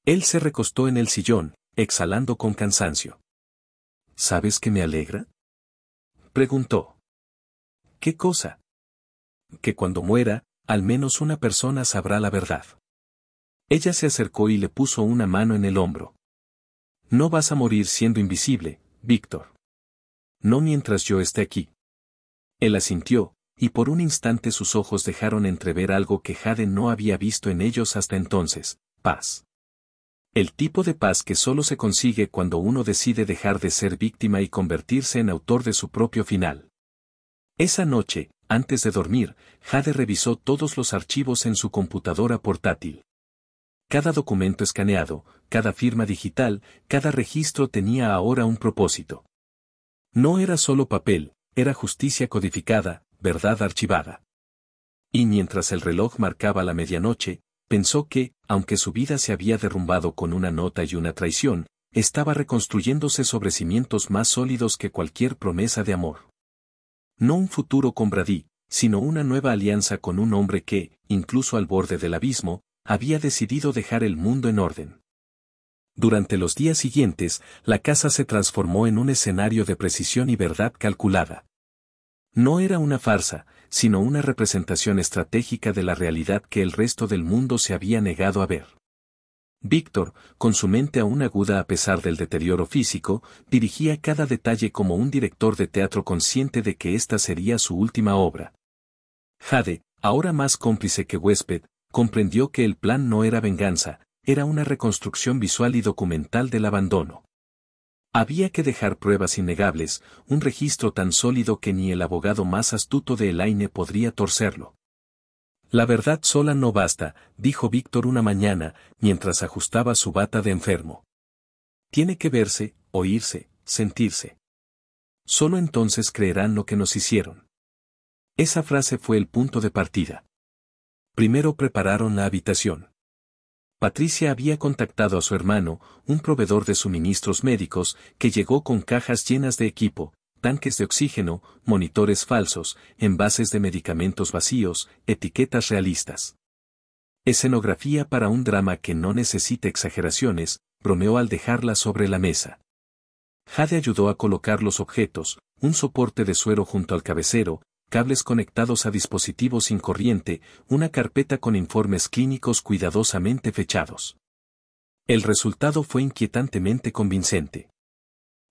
Él se recostó en el sillón, exhalando con cansancio. ¿Sabes qué me alegra? Preguntó. ¿Qué cosa? Que cuando muera, al menos una persona sabrá la verdad. Ella se acercó y le puso una mano en el hombro. No vas a morir siendo invisible, Víctor. No mientras yo esté aquí. Él asintió, y por un instante sus ojos dejaron entrever algo que Jade no había visto en ellos hasta entonces, paz. El tipo de paz que solo se consigue cuando uno decide dejar de ser víctima y convertirse en autor de su propio final. Esa noche, antes de dormir, Jade revisó todos los archivos en su computadora portátil. Cada documento escaneado, cada firma digital, cada registro tenía ahora un propósito. No era solo papel, era justicia codificada, verdad archivada. Y mientras el reloj marcaba la medianoche, pensó que, aunque su vida se había derrumbado con una nota y una traición, estaba reconstruyéndose sobre cimientos más sólidos que cualquier promesa de amor. No un futuro con Brady, sino una nueva alianza con un hombre que, incluso al borde del abismo, había decidido dejar el mundo en orden. Durante los días siguientes, la casa se transformó en un escenario de precisión y verdad calculada. No era una farsa, sino una representación estratégica de la realidad que el resto del mundo se había negado a ver. Víctor, con su mente aún aguda a pesar del deterioro físico, dirigía cada detalle como un director de teatro consciente de que esta sería su última obra. Jade, ahora más cómplice que huésped, comprendió que el plan no era venganza, era una reconstrucción visual y documental del abandono. Había que dejar pruebas innegables, un registro tan sólido que ni el abogado más astuto de Elaine podría torcerlo. La verdad sola no basta, dijo Víctor una mañana, mientras ajustaba su bata de enfermo. Tiene que verse, oírse, sentirse. Solo entonces creerán lo que nos hicieron. Esa frase fue el punto de partida. Primero prepararon la habitación. Patricia había contactado a su hermano, un proveedor de suministros médicos, que llegó con cajas llenas de equipo, tanques de oxígeno, monitores falsos, envases de medicamentos vacíos, etiquetas realistas. Escenografía para un drama que no necesita exageraciones, bromeó al dejarla sobre la mesa. Jade ayudó a colocar los objetos, un soporte de suero junto al cabecero, cables conectados a dispositivos sin corriente, una carpeta con informes clínicos cuidadosamente fechados. El resultado fue inquietantemente convincente.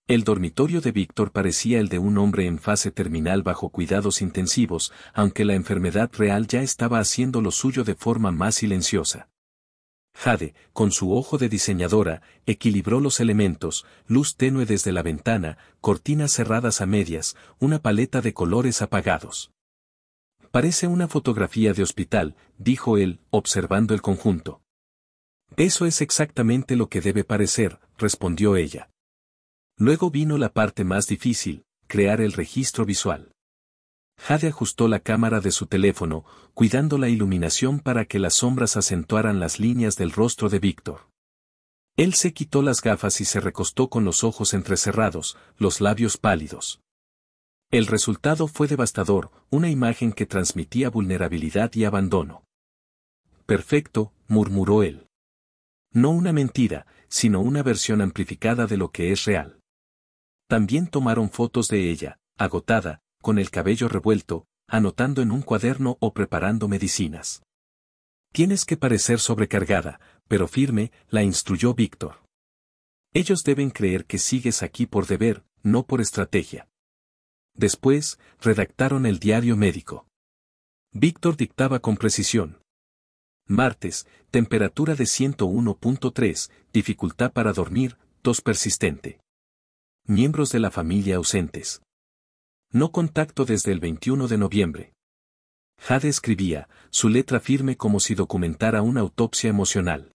El dormitorio de Víctor parecía el de un hombre en fase terminal bajo cuidados intensivos, aunque la enfermedad real ya estaba haciendo lo suyo de forma más silenciosa. Jade, con su ojo de diseñadora, equilibró los elementos, luz tenue desde la ventana, cortinas cerradas a medias, una paleta de colores apagados. Parece una fotografía de hospital, dijo él, observando el conjunto. Eso es exactamente lo que debe parecer, respondió ella. Luego vino la parte más difícil, crear el registro visual. Jade ajustó la cámara de su teléfono, cuidando la iluminación para que las sombras acentuaran las líneas del rostro de Víctor. Él se quitó las gafas y se recostó con los ojos entrecerrados, los labios pálidos. El resultado fue devastador, una imagen que transmitía vulnerabilidad y abandono. Perfecto, murmuró él. No una mentira, sino una versión amplificada de lo que es real. También tomaron fotos de ella, agotada, con el cabello revuelto, anotando en un cuaderno o preparando medicinas. Tienes que parecer sobrecargada, pero firme, la instruyó Víctor. Ellos deben creer que sigues aquí por deber, no por estrategia. Después, redactaron el diario médico. Víctor dictaba con precisión. Martes, temperatura de 101.3, dificultad para dormir, tos persistente. Miembros de la familia ausentes. No contacto desde el 21 de noviembre. Jade escribía, su letra firme como si documentara una autopsia emocional.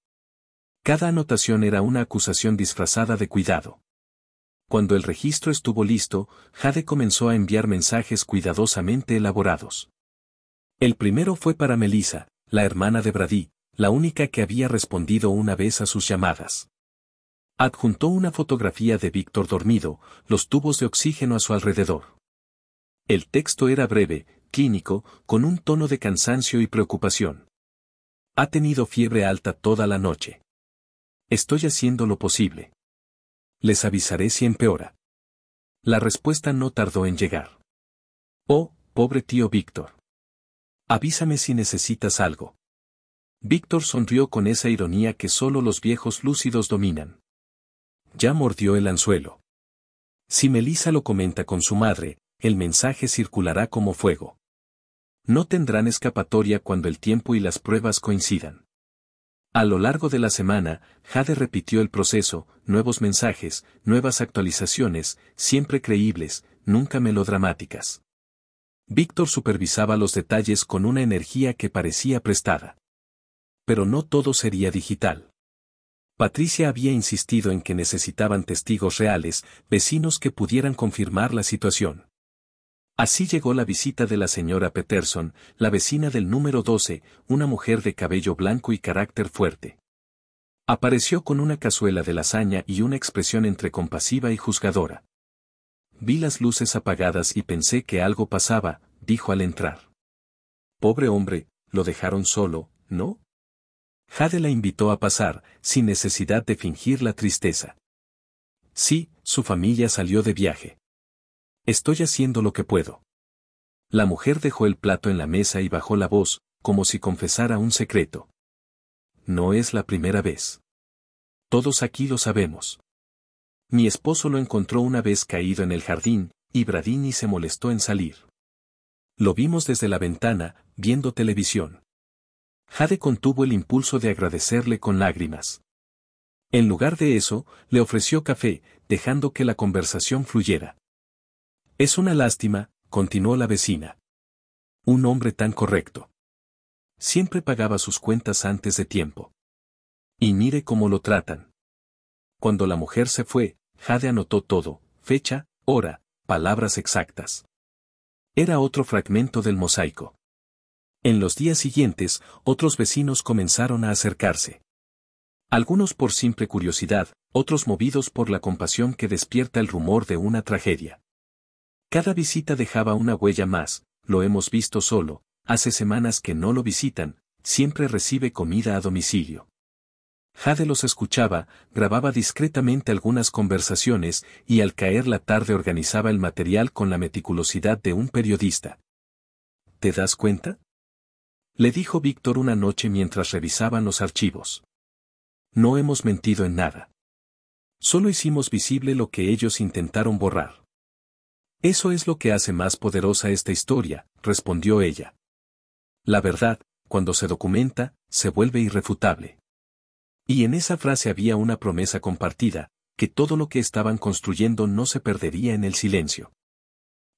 Cada anotación era una acusación disfrazada de cuidado. Cuando el registro estuvo listo, Jade comenzó a enviar mensajes cuidadosamente elaborados. El primero fue para Melissa, la hermana de Brady, la única que había respondido una vez a sus llamadas. Adjuntó una fotografía de Víctor dormido, los tubos de oxígeno a su alrededor. El texto era breve, clínico, con un tono de cansancio y preocupación. Ha tenido fiebre alta toda la noche. Estoy haciendo lo posible. Les avisaré si empeora. La respuesta no tardó en llegar. Oh, pobre tío Víctor. Avísame si necesitas algo. Víctor sonrió con esa ironía que solo los viejos lúcidos dominan. Ya mordió el anzuelo. Si Melissa lo comenta con su madre, el mensaje circulará como fuego. No tendrán escapatoria cuando el tiempo y las pruebas coincidan. A lo largo de la semana, Jade repitió el proceso, nuevos mensajes, nuevas actualizaciones, siempre creíbles, nunca melodramáticas. Víctor supervisaba los detalles con una energía que parecía prestada. Pero no todo sería digital. Patricia había insistido en que necesitaban testigos reales, vecinos que pudieran confirmar la situación. Así llegó la visita de la señora Peterson, la vecina del número 12, una mujer de cabello blanco y carácter fuerte. Apareció con una cazuela de lasaña y una expresión entre compasiva y juzgadora. Vi las luces apagadas y pensé que algo pasaba, dijo al entrar. Pobre hombre, lo dejaron solo, ¿no? Jade la invitó a pasar, sin necesidad de fingir la tristeza. Sí, su familia salió de viaje. Estoy haciendo lo que puedo. La mujer dejó el plato en la mesa y bajó la voz, como si confesara un secreto. No es la primera vez. Todos aquí lo sabemos. Mi esposo lo encontró una vez caído en el jardín, y Bradini se molestó en salir. Lo vimos desde la ventana, viendo televisión. Jade contuvo el impulso de agradecerle con lágrimas. En lugar de eso, le ofreció café, dejando que la conversación fluyera. Es una lástima, continuó la vecina. Un hombre tan correcto. Siempre pagaba sus cuentas antes de tiempo. Y mire cómo lo tratan. Cuando la mujer se fue, Jade anotó todo, fecha, hora, palabras exactas. Era otro fragmento del mosaico. En los días siguientes, otros vecinos comenzaron a acercarse. Algunos por simple curiosidad, otros movidos por la compasión que despierta el rumor de una tragedia. Cada visita dejaba una huella más, lo hemos visto solo, hace semanas que no lo visitan, siempre recibe comida a domicilio. Jade los escuchaba, grababa discretamente algunas conversaciones y al caer la tarde organizaba el material con la meticulosidad de un periodista. ¿Te das cuenta?, le dijo Víctor una noche mientras revisaban los archivos. No hemos mentido en nada. Solo hicimos visible lo que ellos intentaron borrar. Eso es lo que hace más poderosa esta historia, respondió ella. La verdad, cuando se documenta, se vuelve irrefutable. Y en esa frase había una promesa compartida, que todo lo que estaban construyendo no se perdería en el silencio.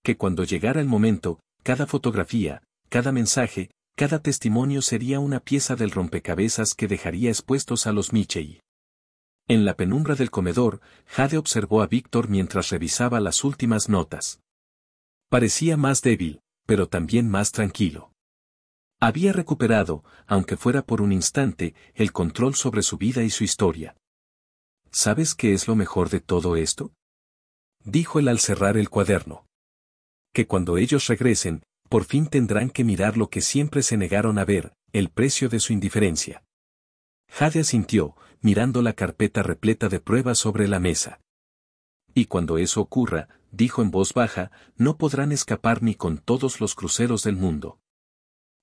Que cuando llegara el momento, cada fotografía, cada mensaje, cada testimonio sería una pieza del rompecabezas que dejaría expuestos a los Michei. En la penumbra del comedor, Jade observó a Víctor mientras revisaba las últimas notas. Parecía más débil, pero también más tranquilo. Había recuperado, aunque fuera por un instante, el control sobre su vida y su historia. ¿Sabes qué es lo mejor de todo esto?, dijo él al cerrar el cuaderno. Que cuando ellos regresen, por fin tendrán que mirar lo que siempre se negaron a ver, el precio de su indiferencia. Jade asintió, mirando la carpeta repleta de pruebas sobre la mesa. Y cuando eso ocurra, dijo en voz baja, no podrán escapar ni con todos los cruceros del mundo.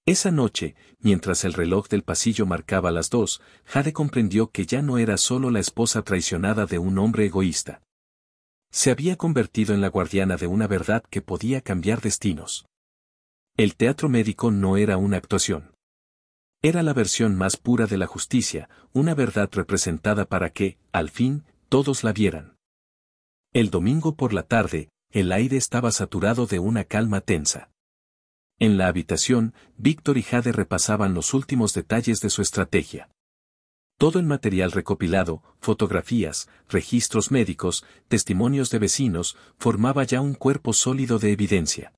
Esa noche, mientras el reloj del pasillo marcaba las 2, Jade comprendió que ya no era solo la esposa traicionada de un hombre egoísta. Se había convertido en la guardiana de una verdad que podía cambiar destinos. El teatro médico no era una actuación. Era la versión más pura de la justicia, una verdad representada para que, al fin, todos la vieran. El domingo por la tarde, el aire estaba saturado de una calma tensa. En la habitación, Víctor y Jade repasaban los últimos detalles de su estrategia. Todo el material recopilado, fotografías, registros médicos, testimonios de vecinos, formaba ya un cuerpo sólido de evidencia.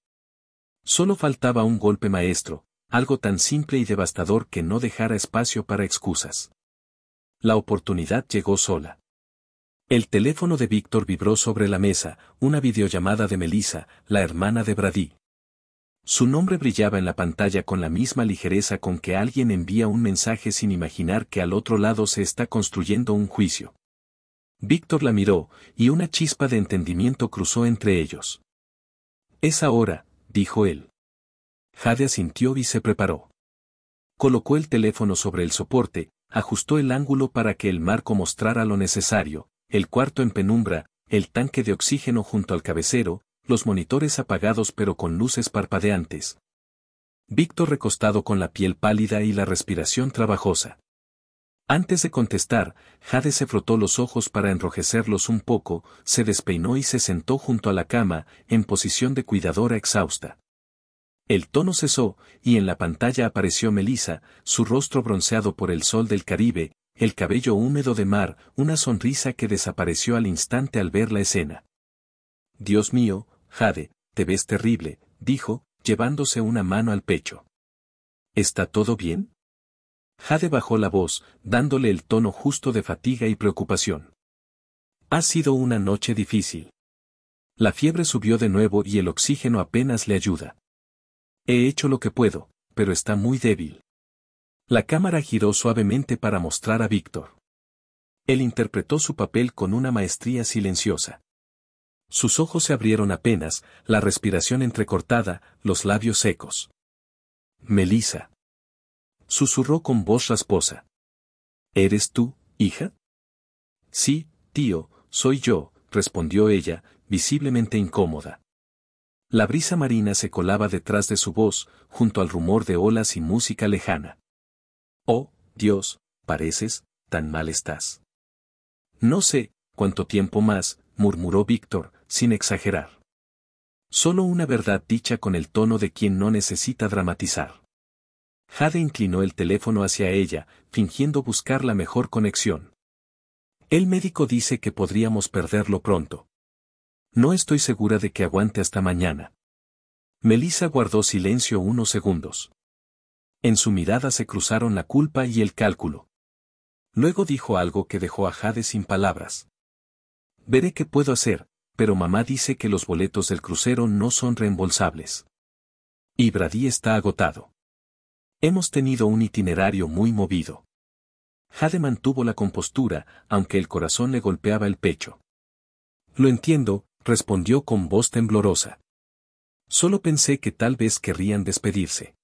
Solo faltaba un golpe maestro, algo tan simple y devastador que no dejara espacio para excusas. La oportunidad llegó sola. El teléfono de Víctor vibró sobre la mesa, una videollamada de Melissa, la hermana de Brady. Su nombre brillaba en la pantalla con la misma ligereza con que alguien envía un mensaje sin imaginar que al otro lado se está construyendo un juicio. Víctor la miró, y una chispa de entendimiento cruzó entre ellos. «Es ahora», dijo él. Jade asintió y se preparó. Colocó el teléfono sobre el soporte, ajustó el ángulo para que el marco mostrara lo necesario, el cuarto en penumbra, el tanque de oxígeno junto al cabecero, los monitores apagados pero con luces parpadeantes. Víctor recostado con la piel pálida y la respiración trabajosa. Antes de contestar, Jade se frotó los ojos para enrojecerlos un poco, se despeinó y se sentó junto a la cama, en posición de cuidadora exhausta. El tono cesó, y en la pantalla apareció Melissa, su rostro bronceado por el sol del Caribe, el cabello húmedo de mar, una sonrisa que desapareció al instante al ver la escena. «Dios mío, Jade, te ves terrible», dijo, llevándose una mano al pecho. «¿Está todo bien?». Jade bajó la voz, dándole el tono justo de fatiga y preocupación. «Ha sido una noche difícil. La fiebre subió de nuevo y el oxígeno apenas le ayuda. He hecho lo que puedo, pero está muy débil». La cámara giró suavemente para mostrar a Víctor. Él interpretó su papel con una maestría silenciosa. Sus ojos se abrieron apenas, la respiración entrecortada, los labios secos. «Melissa», susurró con voz rasposa. «¿Eres tú, hija?». Sí, tío, soy yo, respondió ella, visiblemente incómoda. La brisa marina se colaba detrás de su voz, junto al rumor de olas y música lejana. Oh, Dios, pareces, tan mal estás. No sé, cuánto tiempo más, murmuró Víctor, sin exagerar. Solo una verdad dicha con el tono de quien no necesita dramatizar. Jade inclinó el teléfono hacia ella, fingiendo buscar la mejor conexión. El médico dice que podríamos perderlo pronto. No estoy segura de que aguante hasta mañana. Melissa guardó silencio unos segundos. En su mirada se cruzaron la culpa y el cálculo. Luego dijo algo que dejó a Jade sin palabras. Veré qué puedo hacer, pero mamá dice que los boletos del crucero no son reembolsables. Y Brady está agotado. Hemos tenido un itinerario muy movido. Jade mantuvo la compostura, aunque el corazón le golpeaba el pecho. Lo entiendo, respondió con voz temblorosa. Solo pensé que tal vez querrían despedirse.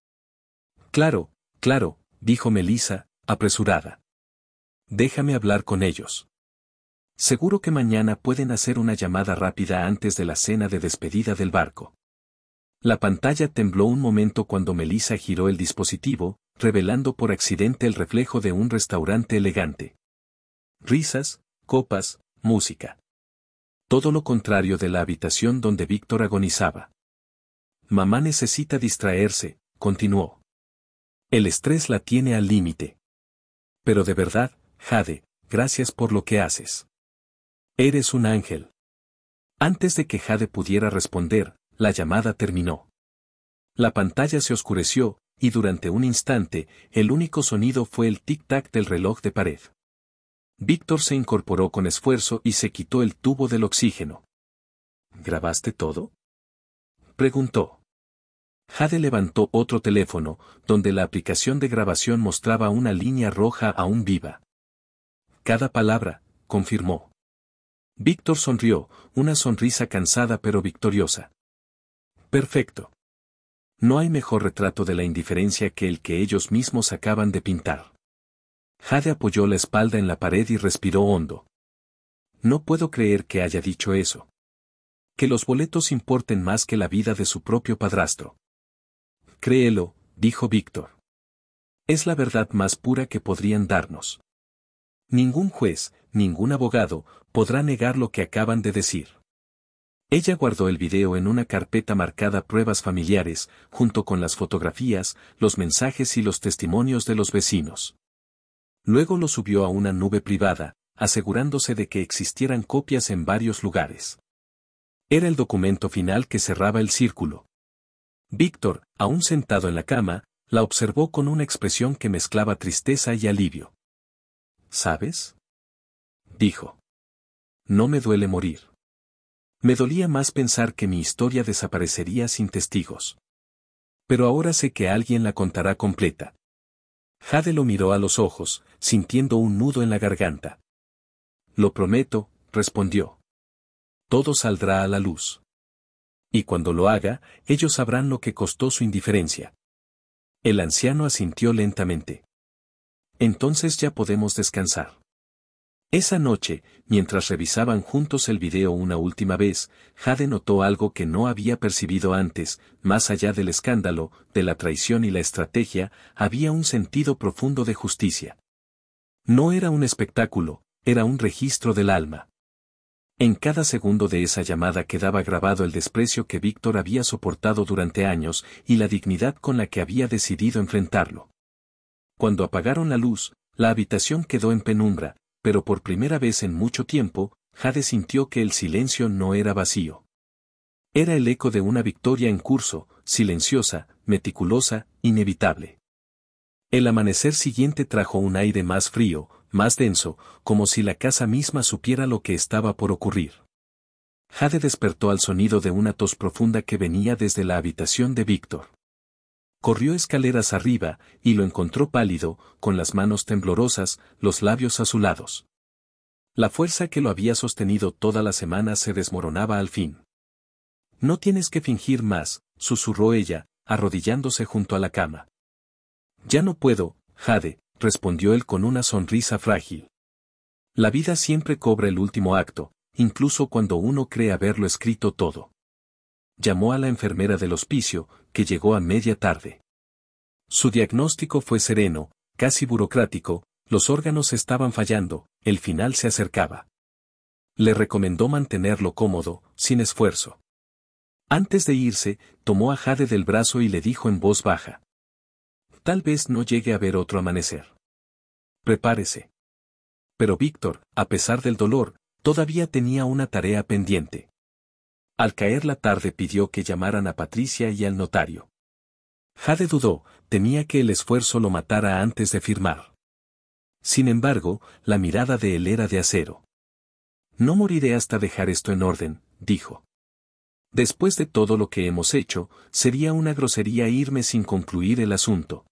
Claro, claro, dijo Melissa, apresurada. Déjame hablar con ellos. Seguro que mañana pueden hacer una llamada rápida antes de la cena de despedida del barco. La pantalla tembló un momento cuando Melissa giró el dispositivo, revelando por accidente el reflejo de un restaurante elegante. Risas, copas, música. Todo lo contrario de la habitación donde Víctor agonizaba. Mamá necesita distraerse, continuó. El estrés la tiene al límite. Pero de verdad, Jade, gracias por lo que haces. Eres un ángel. Antes de que Jade pudiera responder, la llamada terminó. La pantalla se oscureció, y durante un instante, el único sonido fue el tic-tac del reloj de pared. Víctor se incorporó con esfuerzo y se quitó el tubo del oxígeno. ¿Grabaste todo?, preguntó. Jade levantó otro teléfono, donde la aplicación de grabación mostraba una línea roja aún viva. Cada palabra, confirmó. Víctor sonrió, una sonrisa cansada pero victoriosa. Perfecto. No hay mejor retrato de la indiferencia que el que ellos mismos acaban de pintar. Jade apoyó la espalda en la pared y respiró hondo. No puedo creer que haya dicho eso. Que los boletos importen más que la vida de su propio padrastro. Créelo, dijo Víctor. Es la verdad más pura que podrían darnos. Ningún juez, ningún abogado, podrá negar lo que acaban de decir. Ella guardó el video en una carpeta marcada Pruebas familiares, junto con las fotografías, los mensajes y los testimonios de los vecinos. Luego lo subió a una nube privada, asegurándose de que existieran copias en varios lugares. Era el documento final que cerraba el círculo. Víctor, aún sentado en la cama, la observó con una expresión que mezclaba tristeza y alivio. ¿Sabes?, dijo. No me duele morir. Me dolía más pensar que mi historia desaparecería sin testigos. Pero ahora sé que alguien la contará completa. Jade lo miró a los ojos, sintiendo un nudo en la garganta. Lo prometo, respondió. Todo saldrá a la luz. Y cuando lo haga, ellos sabrán lo que costó su indiferencia. El anciano asintió lentamente. Entonces ya podemos descansar. Esa noche, mientras revisaban juntos el video una última vez, Jade notó algo que no había percibido antes, más allá del escándalo, de la traición y la estrategia, había un sentido profundo de justicia. No era un espectáculo, era un registro del alma. En cada segundo de esa llamada quedaba grabado el desprecio que Víctor había soportado durante años y la dignidad con la que había decidido enfrentarlo. Cuando apagaron la luz, la habitación quedó en penumbra, pero por primera vez en mucho tiempo, Jade sintió que el silencio no era vacío. Era el eco de una victoria en curso, silenciosa, meticulosa, inevitable. El amanecer siguiente trajo un aire más frío, más denso, como si la casa misma supiera lo que estaba por ocurrir. Jade despertó al sonido de una tos profunda que venía desde la habitación de Víctor. Corrió escaleras arriba, y lo encontró pálido, con las manos temblorosas, los labios azulados. La fuerza que lo había sostenido toda la semana se desmoronaba al fin. No tienes que fingir más, susurró ella, arrodillándose junto a la cama. Ya no puedo, Jade, respondió él con una sonrisa frágil. La vida siempre cobra el último acto, incluso cuando uno cree haberlo escrito todo. Llamó a la enfermera del hospicio, que llegó a media tarde. Su diagnóstico fue sereno, casi burocrático: los órganos estaban fallando, el final se acercaba. Le recomendó mantenerlo cómodo, sin esfuerzo. Antes de irse, tomó a Jade del brazo y le dijo en voz baja: «Tal vez no llegue a ver otro amanecer. Prepárese». Pero Víctor, a pesar del dolor, todavía tenía una tarea pendiente. Al caer la tarde pidió que llamaran a Patricia y al notario. Jade dudó, temía que el esfuerzo lo matara antes de firmar. Sin embargo, la mirada de él era de acero. «No moriré hasta dejar esto en orden», dijo. «Después de todo lo que hemos hecho, sería una grosería irme sin concluir el asunto».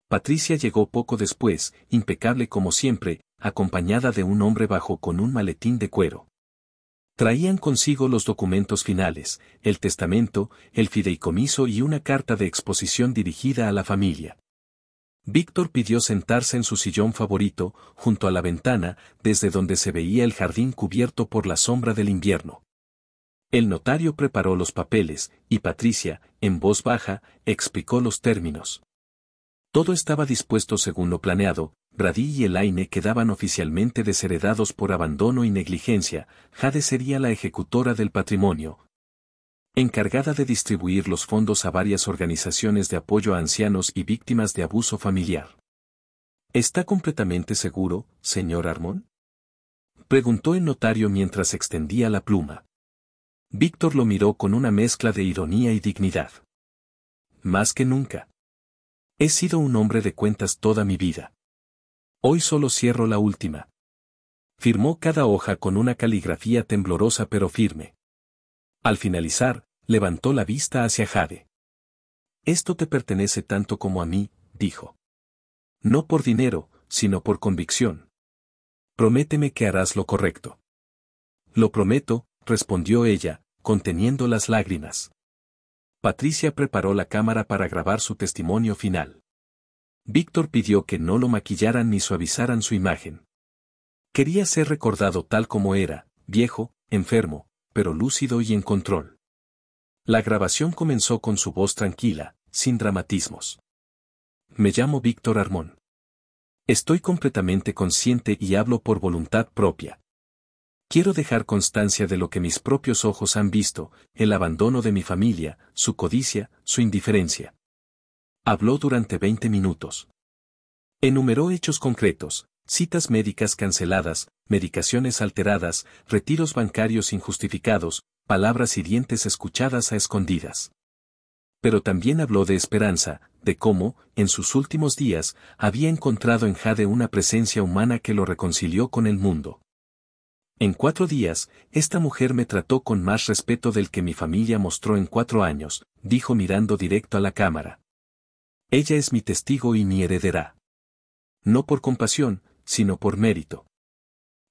Patricia llegó poco después, impecable como siempre, acompañada de un hombre bajo con un maletín de cuero. Traían consigo los documentos finales, el testamento, el fideicomiso y una carta de exposición dirigida a la familia. Víctor pidió sentarse en su sillón favorito, junto a la ventana, desde donde se veía el jardín cubierto por la sombra del invierno. El notario preparó los papeles, y Patricia, en voz baja, explicó los términos. Todo estaba dispuesto según lo planeado. Brady y Elaine quedaban oficialmente desheredados por abandono y negligencia. Jade sería la ejecutora del patrimonio, encargada de distribuir los fondos a varias organizaciones de apoyo a ancianos y víctimas de abuso familiar. ¿Está completamente seguro, señor Armon?, preguntó el notario mientras extendía la pluma. Víctor lo miró con una mezcla de ironía y dignidad. «Más que nunca. He sido un hombre de cuentas toda mi vida. Hoy solo cierro la última». Firmó cada hoja con una caligrafía temblorosa pero firme. Al finalizar, levantó la vista hacia Jade. «Esto te pertenece tanto como a mí», dijo. «No por dinero, sino por convicción. Prométeme que harás lo correcto». «Lo prometo», respondió ella, conteniendo las lágrimas. Patricia preparó la cámara para grabar su testimonio final. Víctor pidió que no lo maquillaran ni suavizaran su imagen. Quería ser recordado tal como era, viejo, enfermo, pero lúcido y en control. La grabación comenzó con su voz tranquila, sin dramatismos. «Me llamo Víctor Armon. Estoy completamente consciente y hablo por voluntad propia. Quiero dejar constancia de lo que mis propios ojos han visto: el abandono de mi familia, su codicia, su indiferencia». Habló durante 20 minutos. Enumeró hechos concretos: citas médicas canceladas, medicaciones alteradas, retiros bancarios injustificados, palabras hirientes escuchadas a escondidas. Pero también habló de esperanza, de cómo, en sus últimos días, había encontrado en Jade una presencia humana que lo reconcilió con el mundo. «En 4 días, esta mujer me trató con más respeto del que mi familia mostró en 4 años», dijo mirando directo a la cámara. «Ella es mi testigo y mi heredera. No por compasión, sino por mérito».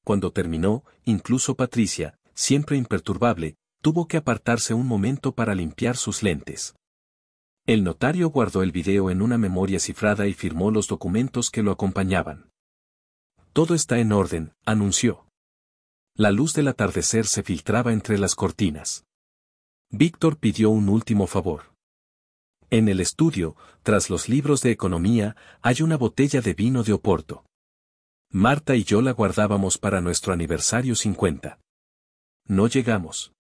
Cuando terminó, incluso Patricia, siempre imperturbable, tuvo que apartarse un momento para limpiar sus lentes. El notario guardó el video en una memoria cifrada y firmó los documentos que lo acompañaban. «Todo está en orden», anunció. La luz del atardecer se filtraba entre las cortinas. Víctor pidió un último favor. «En el estudio, tras los libros de economía, hay una botella de vino de Oporto. Marta y yo la guardábamos para nuestro aniversario 50. No llegamos.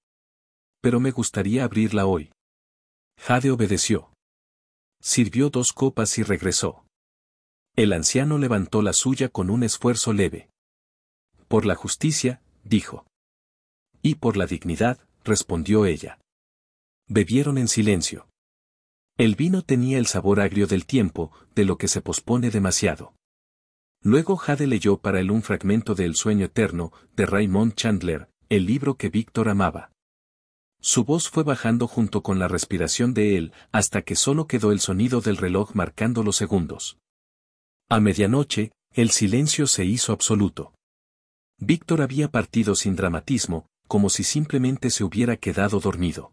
Pero me gustaría abrirla hoy». Jade obedeció. Sirvió 2 copas y regresó. El anciano levantó la suya con un esfuerzo leve. «Por la justicia», dijo. «Y por la dignidad», respondió ella. Bebieron en silencio. El vino tenía el sabor agrio del tiempo, de lo que se pospone demasiado. Luego Jade leyó para él un fragmento de El sueño eterno, de Raymond Chandler, el libro que Víctor amaba. Su voz fue bajando junto con la respiración de él, hasta que solo quedó el sonido del reloj marcando los segundos. A medianoche, el silencio se hizo absoluto. Víctor había partido sin dramatismo, como si simplemente se hubiera quedado dormido.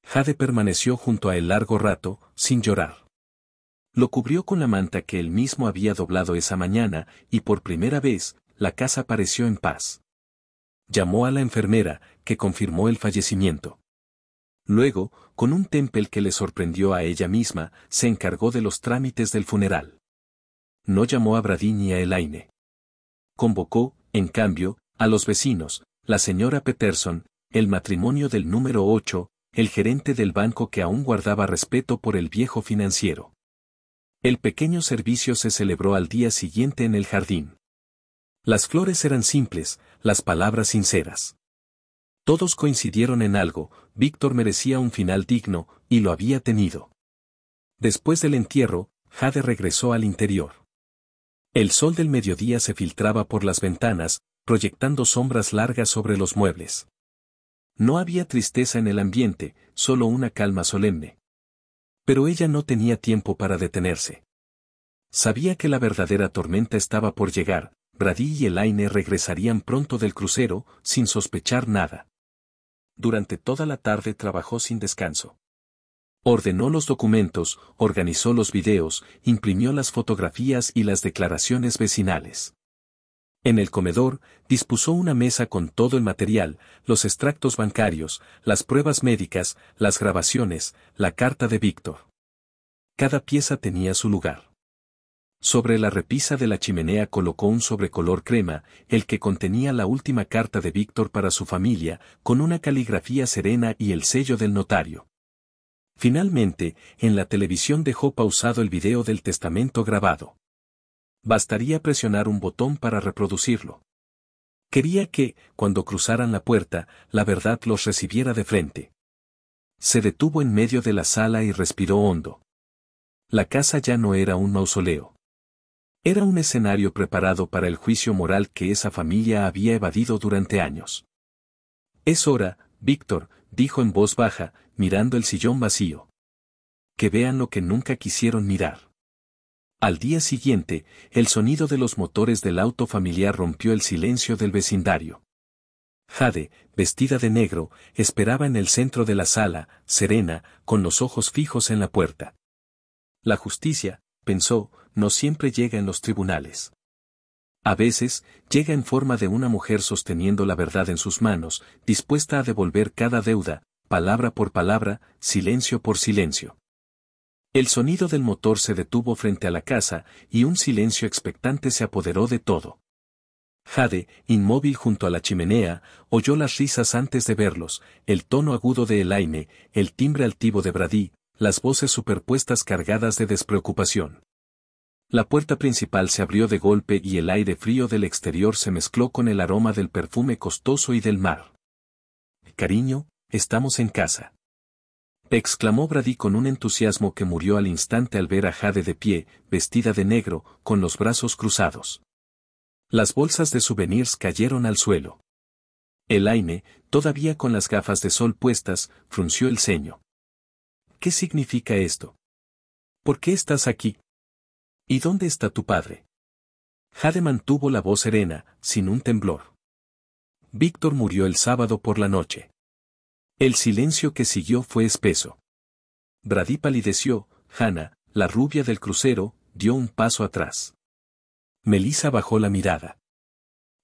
Jade permaneció junto a él largo rato, sin llorar. Lo cubrió con la manta que él mismo había doblado esa mañana, y por primera vez, la casa pareció en paz. Llamó a la enfermera, que confirmó el fallecimiento. Luego, con un Temple que le sorprendió a ella misma, se encargó de los trámites del funeral. No llamó a Brady ni a Elaine. Convocó, en cambio, a los vecinos, la señora Peterson, el matrimonio del número 8, el gerente del banco que aún guardaba respeto por el viejo financiero. El pequeño servicio se celebró al día siguiente en el jardín. Las flores eran simples, las palabras sinceras. Todos coincidieron en algo: Víctor merecía un final digno, y lo había tenido. Después del entierro, Jade regresó al interior. El sol del mediodía se filtraba por las ventanas, proyectando sombras largas sobre los muebles. No había tristeza en el ambiente, solo una calma solemne. Pero ella no tenía tiempo para detenerse. Sabía que la verdadera tormenta estaba por llegar. Brady y Elaine regresarían pronto del crucero, sin sospechar nada. Durante toda la tarde trabajó sin descanso. Ordenó los documentos, organizó los videos, imprimió las fotografías y las declaraciones vecinales. En el comedor, dispuso una mesa con todo el material: los extractos bancarios, las pruebas médicas, las grabaciones, la carta de Víctor. Cada pieza tenía su lugar. Sobre la repisa de la chimenea colocó un sobre color crema, el que contenía la última carta de Víctor para su familia, con una caligrafía serena y el sello del notario. Finalmente, en la televisión dejó pausado el video del testamento grabado. Bastaría presionar un botón para reproducirlo. Quería que, cuando cruzaran la puerta, la verdad los recibiera de frente. Se detuvo en medio de la sala y respiró hondo. La casa ya no era un mausoleo. Era un escenario preparado para el juicio moral que esa familia había evadido durante años. «Es hora, Víctor», dijo en voz baja, mirando el sillón vacío. «Que vean lo que nunca quisieron mirar». Al día siguiente, el sonido de los motores del auto familiar rompió el silencio del vecindario. Jade, vestida de negro, esperaba en el centro de la sala, serena, con los ojos fijos en la puerta. La justicia, pensó, no siempre llega en los tribunales. A veces, llega en forma de una mujer sosteniendo la verdad en sus manos, dispuesta a devolver cada deuda, palabra por palabra, silencio por silencio. El sonido del motor se detuvo frente a la casa, y un silencio expectante se apoderó de todo. Jade, inmóvil junto a la chimenea, oyó las risas antes de verlos, el tono agudo de Elaine, el timbre altivo de Brady, las voces superpuestas cargadas de despreocupación. La puerta principal se abrió de golpe y el aire frío del exterior se mezcló con el aroma del perfume costoso y del mar. «Cariño, estamos en casa», exclamó Brady con un entusiasmo que murió al instante al ver a Jade de pie, vestida de negro, con los brazos cruzados. Las bolsas de souvenirs cayeron al suelo. Elaine, todavía con las gafas de sol puestas, frunció el ceño. «¿Qué significa esto? ¿Por qué estás aquí? ¿Y dónde está tu padre?» Jade mantuvo la voz serena, sin un temblor. «Víctor murió el sábado por la noche». El silencio que siguió fue espeso. Brady palideció. Hannah, la rubia del crucero, dio un paso atrás. Melissa bajó la mirada.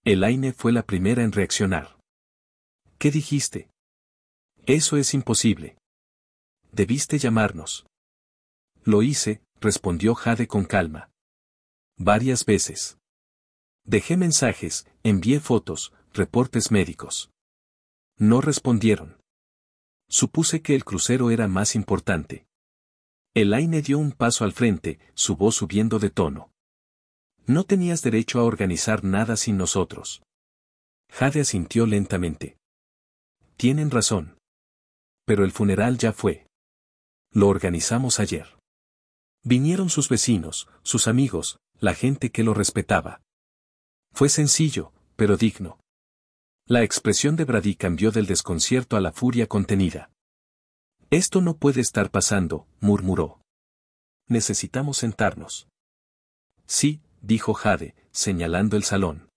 Elaine fue la primera en reaccionar. «¿Qué dijiste?» «Eso es imposible. Debiste llamarnos». «Lo hice», respondió Jade con calma. «Varias veces. Dejé mensajes, envié fotos, reportes médicos. No respondieron. Supuse que el crucero era más importante». Elaine dio un paso al frente, su voz subiendo de tono. «No tenías derecho a organizar nada sin nosotros». Jade asintió lentamente. «Tienen razón. Pero el funeral ya fue. Lo organizamos ayer. Vinieron sus vecinos, sus amigos, la gente que lo respetaba. Fue sencillo, pero digno». La expresión de Brady cambió del desconcierto a la furia contenida. «Esto no puede estar pasando», murmuró. «Necesitamos sentarnos». «Sí», dijo Jade, señalando el salón.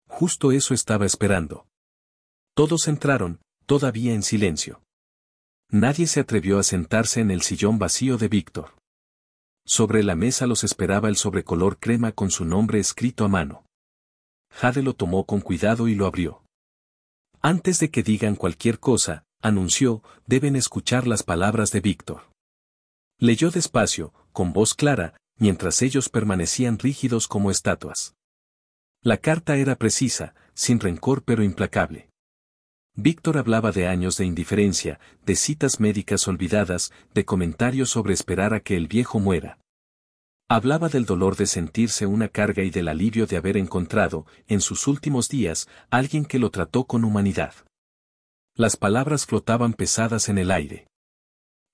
Justo eso estaba esperando. Todos entraron, todavía en silencio. Nadie se atrevió a sentarse en el sillón vacío de Víctor. Sobre la mesa los esperaba el sobrecolor crema con su nombre escrito a mano. Jade lo tomó con cuidado y lo abrió. Antes de que digan cualquier cosa, anunció, deben escuchar las palabras de Víctor. Leyó despacio, con voz clara, mientras ellos permanecían rígidos como estatuas. La carta era precisa, sin rencor pero implacable. Víctor hablaba de años de indiferencia, de citas médicas olvidadas, de comentarios sobre esperar a que el viejo muera. Hablaba del dolor de sentirse una carga y del alivio de haber encontrado, en sus últimos días, alguien que lo trató con humanidad. Las palabras flotaban pesadas en el aire.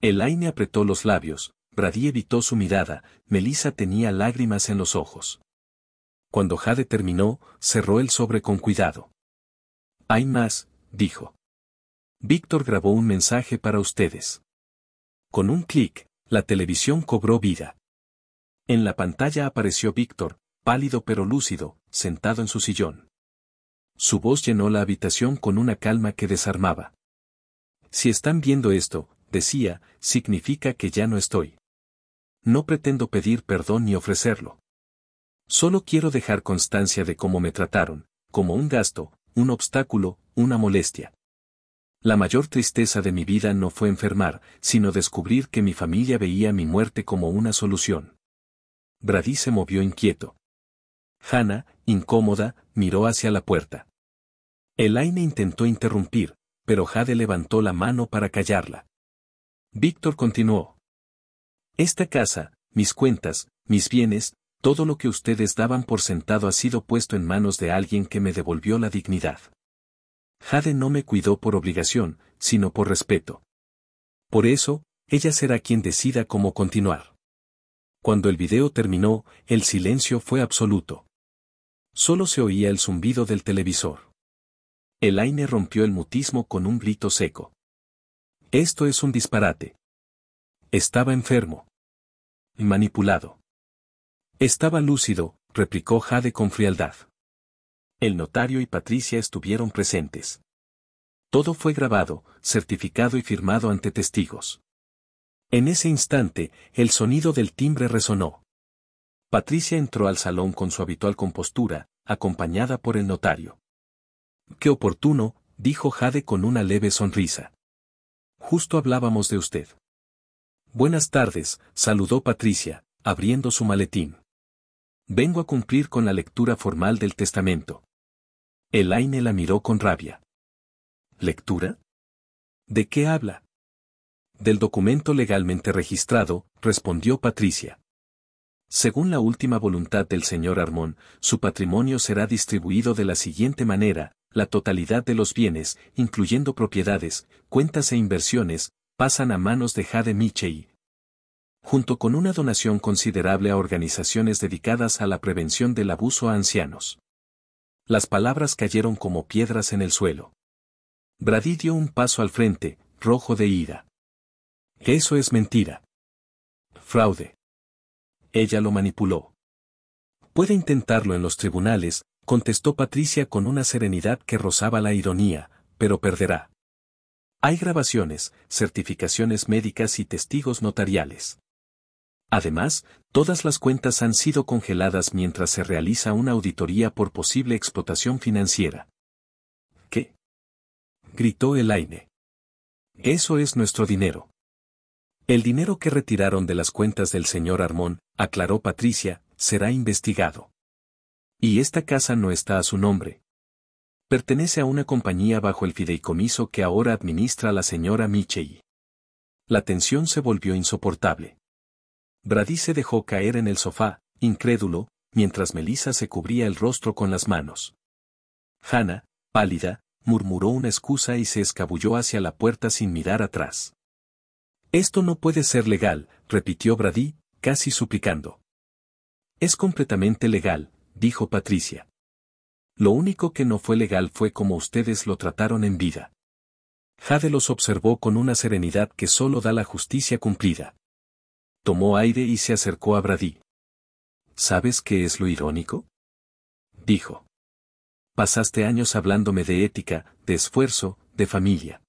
Elaine apretó los labios, Brady evitó su mirada, Melissa tenía lágrimas en los ojos. Cuando Jade terminó, cerró el sobre con cuidado. Hay más, dijo. Víctor grabó un mensaje para ustedes. Con un clic, la televisión cobró vida. En la pantalla apareció Víctor, pálido pero lúcido, sentado en su sillón. Su voz llenó la habitación con una calma que desarmaba. Si están viendo esto, decía, significa que ya no estoy. No pretendo pedir perdón ni ofrecerlo. Solo quiero dejar constancia de cómo me trataron, como un gasto, un obstáculo, una molestia. La mayor tristeza de mi vida no fue enfermar, sino descubrir que mi familia veía mi muerte como una solución. Brady se movió inquieto. Hannah, incómoda, miró hacia la puerta. Elaine intentó interrumpir, pero Jade levantó la mano para callarla. Víctor continuó. Esta casa, mis cuentas, mis bienes, todo lo que ustedes daban por sentado ha sido puesto en manos de alguien que me devolvió la dignidad. Jade no me cuidó por obligación, sino por respeto. Por eso, ella será quien decida cómo continuar. Cuando el video terminó, el silencio fue absoluto. Solo se oía el zumbido del televisor. Elaine rompió el mutismo con un grito seco. Esto es un disparate. Estaba enfermo. Manipulado. Estaba lúcido, replicó Jade con frialdad. El notario y Patricia estuvieron presentes. Todo fue grabado, certificado y firmado ante testigos. En ese instante, el sonido del timbre resonó. Patricia entró al salón con su habitual compostura, acompañada por el notario. Qué oportuno, dijo Jade con una leve sonrisa. Justo hablábamos de usted. Buenas tardes, saludó Patricia, abriendo su maletín. Vengo a cumplir con la lectura formal del testamento. Elaine la miró con rabia. ¿Lectura? ¿De qué habla? Del documento legalmente registrado, respondió Patricia. Según la última voluntad del señor Armón, su patrimonio será distribuido de la siguiente manera: la totalidad de los bienes, incluyendo propiedades, cuentas e inversiones, pasan a manos de Jade Michei. Junto con una donación considerable a organizaciones dedicadas a la prevención del abuso a ancianos. Las palabras cayeron como piedras en el suelo. Brady dio un paso al frente, rojo de ira. Eso es mentira. Fraude. Ella lo manipuló. Puede intentarlo en los tribunales, contestó Patricia con una serenidad que rozaba la ironía, pero perderá. Hay grabaciones, certificaciones médicas y testigos notariales. Además, todas las cuentas han sido congeladas mientras se realiza una auditoría por posible explotación financiera. ¿Qué? Gritó Elaine. Eso es nuestro dinero. El dinero que retiraron de las cuentas del señor Armón, aclaró Patricia, será investigado. Y esta casa no está a su nombre. Pertenece a una compañía bajo el fideicomiso que ahora administra la señora Michei. La tensión se volvió insoportable. Brady se dejó caer en el sofá, incrédulo, mientras Melissa se cubría el rostro con las manos. Hannah, pálida, murmuró una excusa y se escabulló hacia la puerta sin mirar atrás. Esto no puede ser legal, repitió Brady, casi suplicando. Es completamente legal, dijo Patricia. Lo único que no fue legal fue como ustedes lo trataron en vida. Jade los observó con una serenidad que solo da la justicia cumplida. Tomó aire y se acercó a Brady. ¿Sabes qué es lo irónico? Dijo. Pasaste años hablándome de ética, de esfuerzo, de familia.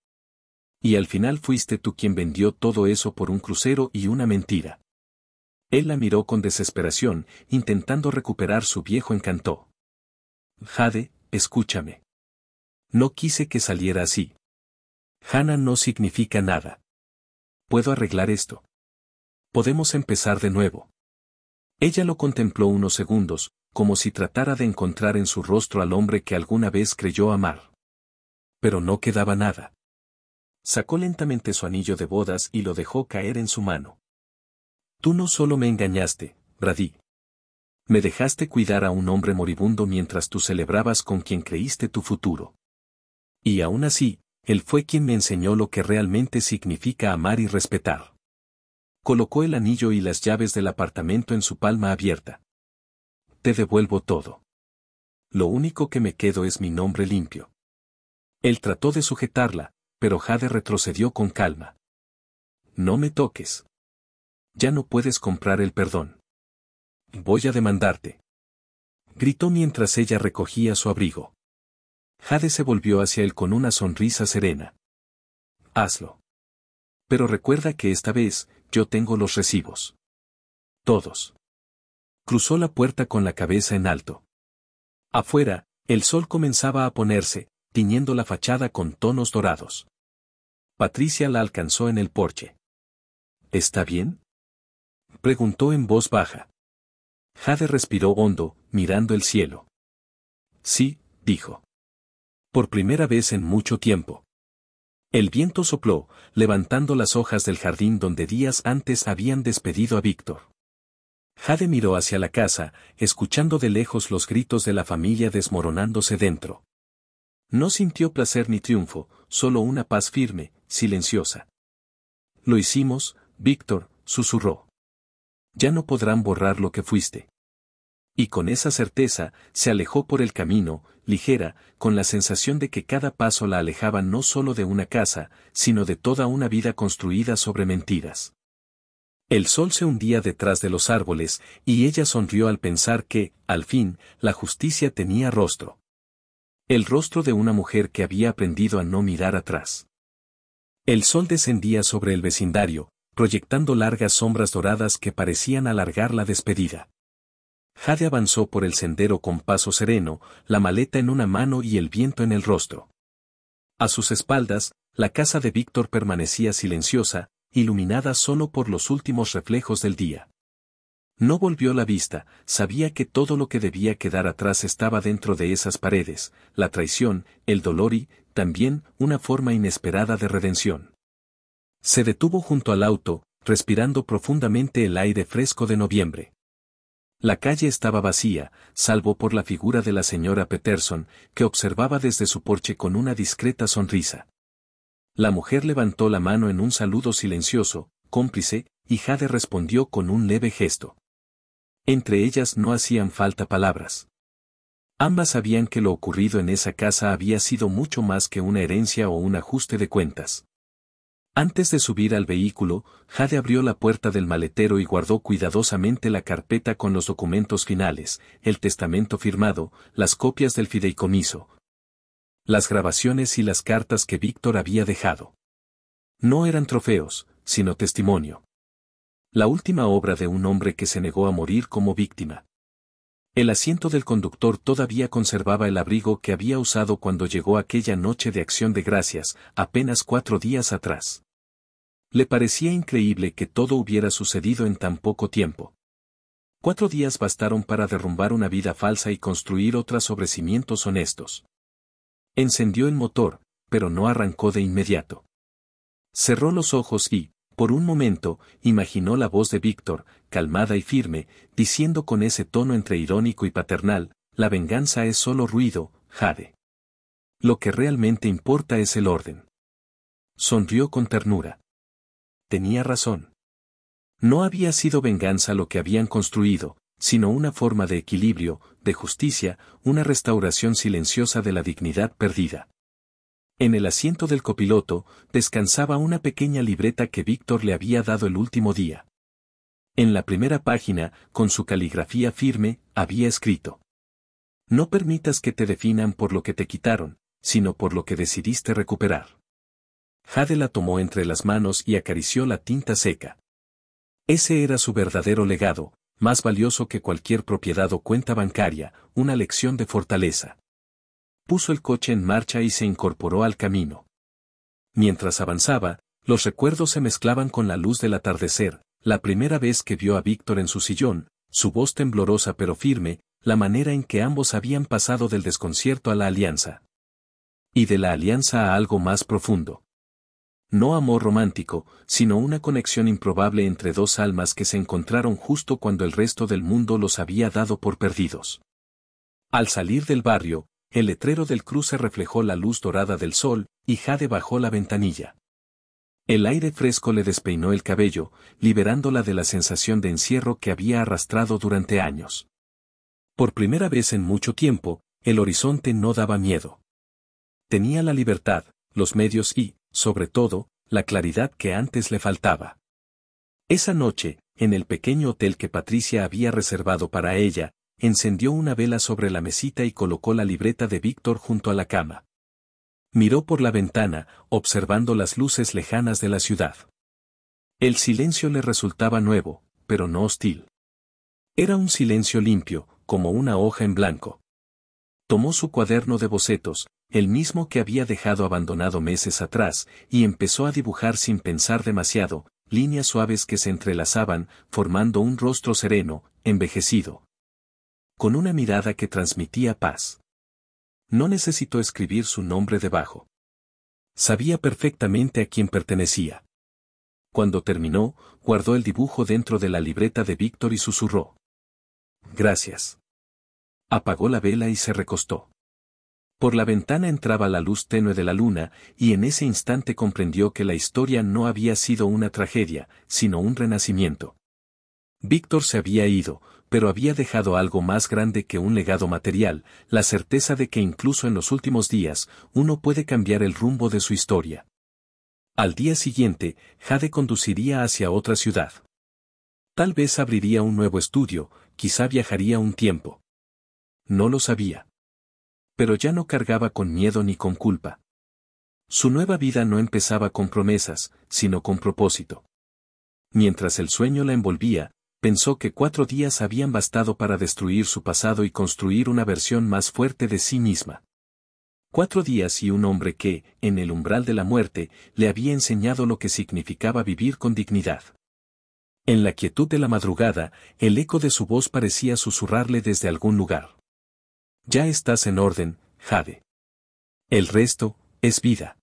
Y al final fuiste tú quien vendió todo eso por un crucero y una mentira. Él la miró con desesperación, intentando recuperar su viejo encanto. Jade, escúchame. No quise que saliera así. Hannah no significa nada. Puedo arreglar esto. Podemos empezar de nuevo. Ella lo contempló unos segundos, como si tratara de encontrar en su rostro al hombre que alguna vez creyó amar. Pero no quedaba nada. Sacó lentamente su anillo de bodas y lo dejó caer en su mano. Tú no solo me engañaste, Brady. Me dejaste cuidar a un hombre moribundo mientras tú celebrabas con quien creíste tu futuro. Y aún así, él fue quien me enseñó lo que realmente significa amar y respetar. Colocó el anillo y las llaves del apartamento en su palma abierta. Te devuelvo todo. Lo único que me quedo es mi nombre limpio. Él trató de sujetarla, pero Jade retrocedió con calma. No me toques. Ya no puedes comprar el perdón. Voy a demandarte. Gritó mientras ella recogía su abrigo. Jade se volvió hacia él con una sonrisa serena. Hazlo. Pero recuerda que esta vez, yo tengo los recibos. Todos. Cruzó la puerta con la cabeza en alto. Afuera, el sol comenzaba a ponerse, tiñendo la fachada con tonos dorados. Patricia la alcanzó en el porche. ¿Está bien?, preguntó en voz baja. Jade respiró hondo, mirando el cielo. Sí, dijo. Por primera vez en mucho tiempo. El viento sopló, levantando las hojas del jardín donde días antes habían despedido a Víctor. Jade miró hacia la casa, escuchando de lejos los gritos de la familia desmoronándose dentro. No sintió placer ni triunfo, solo una paz firme, silenciosa. Lo hicimos, Víctor, susurró. Ya no podrán borrar lo que fuiste. Y con esa certeza, se alejó por el camino, ligera, con la sensación de que cada paso la alejaba no solo de una casa, sino de toda una vida construida sobre mentiras. El sol se hundía detrás de los árboles, y ella sonrió al pensar que, al fin, la justicia tenía rostro. El rostro de una mujer que había aprendido a no mirar atrás. El sol descendía sobre el vecindario, proyectando largas sombras doradas que parecían alargar la despedida. Jade avanzó por el sendero con paso sereno, la maleta en una mano y el viento en el rostro. A sus espaldas, la casa de Víctor permanecía silenciosa, iluminada solo por los últimos reflejos del día. No volvió la vista, sabía que todo lo que debía quedar atrás estaba dentro de esas paredes, la traición, el dolor y, también, una forma inesperada de redención. Se detuvo junto al auto, respirando profundamente el aire fresco de noviembre. La calle estaba vacía, salvo por la figura de la señora Peterson, que observaba desde su porche con una discreta sonrisa. La mujer levantó la mano en un saludo silencioso, cómplice, y Jade respondió con un leve gesto. Entre ellas no hacían falta palabras. Ambas sabían que lo ocurrido en esa casa había sido mucho más que una herencia o un ajuste de cuentas. Antes de subir al vehículo, Jade abrió la puerta del maletero y guardó cuidadosamente la carpeta con los documentos finales, el testamento firmado, las copias del fideicomiso, las grabaciones y las cartas que Víctor había dejado. No eran trofeos, sino testimonio. La última obra de un hombre que se negó a morir como víctima. El asiento del conductor todavía conservaba el abrigo que había usado cuando llegó aquella noche de Acción de Gracias, apenas 4 días atrás. Le parecía increíble que todo hubiera sucedido en tan poco tiempo. 4 días bastaron para derrumbar una vida falsa y construir otra sobre cimientos honestos. Encendió el motor, pero no arrancó de inmediato. Cerró los ojos y, por un momento, imaginó la voz de Víctor, calmada y firme, diciendo con ese tono entre irónico y paternal, la venganza es solo ruido, Jade. Lo que realmente importa es el orden. Sonrió con ternura. Tenía razón. No había sido venganza lo que habían construido, sino una forma de equilibrio, de justicia, una restauración silenciosa de la dignidad perdida. En el asiento del copiloto, descansaba una pequeña libreta que Víctor le había dado el último día. En la primera página, con su caligrafía firme, había escrito: No permitas que te definan por lo que te quitaron, sino por lo que decidiste recuperar. Jade la tomó entre las manos y acarició la tinta seca. Ese era su verdadero legado, más valioso que cualquier propiedad o cuenta bancaria, una lección de fortaleza. Puso el coche en marcha y se incorporó al camino. Mientras avanzaba, los recuerdos se mezclaban con la luz del atardecer, la primera vez que vio a Víctor en su sillón, su voz temblorosa pero firme, la manera en que ambos habían pasado del desconcierto a la alianza. Y de la alianza a algo más profundo. No amor romántico, sino una conexión improbable entre dos almas que se encontraron justo cuando el resto del mundo los había dado por perdidos. Al salir del barrio, el letrero del cruce reflejó la luz dorada del sol, y Jade bajó la ventanilla. El aire fresco le despeinó el cabello, liberándola de la sensación de encierro que había arrastrado durante años. Por primera vez en mucho tiempo, el horizonte no daba miedo. Tenía la libertad, los medios y, sobre todo, la claridad que antes le faltaba. Esa noche, en el pequeño hotel que Patricia había reservado para ella, encendió una vela sobre la mesita y colocó la libreta de Víctor junto a la cama. Miró por la ventana, observando las luces lejanas de la ciudad. El silencio le resultaba nuevo, pero no hostil. Era un silencio limpio, como una hoja en blanco. Tomó su cuaderno de bocetos, el mismo que había dejado abandonado meses atrás, y empezó a dibujar sin pensar demasiado, líneas suaves que se entrelazaban, formando un rostro sereno, envejecido. Con una mirada que transmitía paz. No necesitó escribir su nombre debajo. Sabía perfectamente a quién pertenecía. Cuando terminó, guardó el dibujo dentro de la libreta de Víctor y susurró: «Gracias». Apagó la vela y se recostó. Por la ventana entraba la luz tenue de la luna, y en ese instante comprendió que la historia no había sido una tragedia, sino un renacimiento. Víctor se había ido, pero había dejado algo más grande que un legado material, la certeza de que incluso en los últimos días, uno puede cambiar el rumbo de su historia. Al día siguiente, Jade conduciría hacia otra ciudad. Tal vez abriría un nuevo estudio, quizá viajaría un tiempo. No lo sabía. Pero ya no cargaba con miedo ni con culpa. Su nueva vida no empezaba con promesas, sino con propósito. Mientras el sueño la envolvía, pensó que 4 días habían bastado para destruir su pasado y construir una versión más fuerte de sí misma. 4 días y un hombre que, en el umbral de la muerte, le había enseñado lo que significaba vivir con dignidad. En la quietud de la madrugada, el eco de su voz parecía susurrarle desde algún lugar: «Ya estás en orden, Jade. El resto, es vida».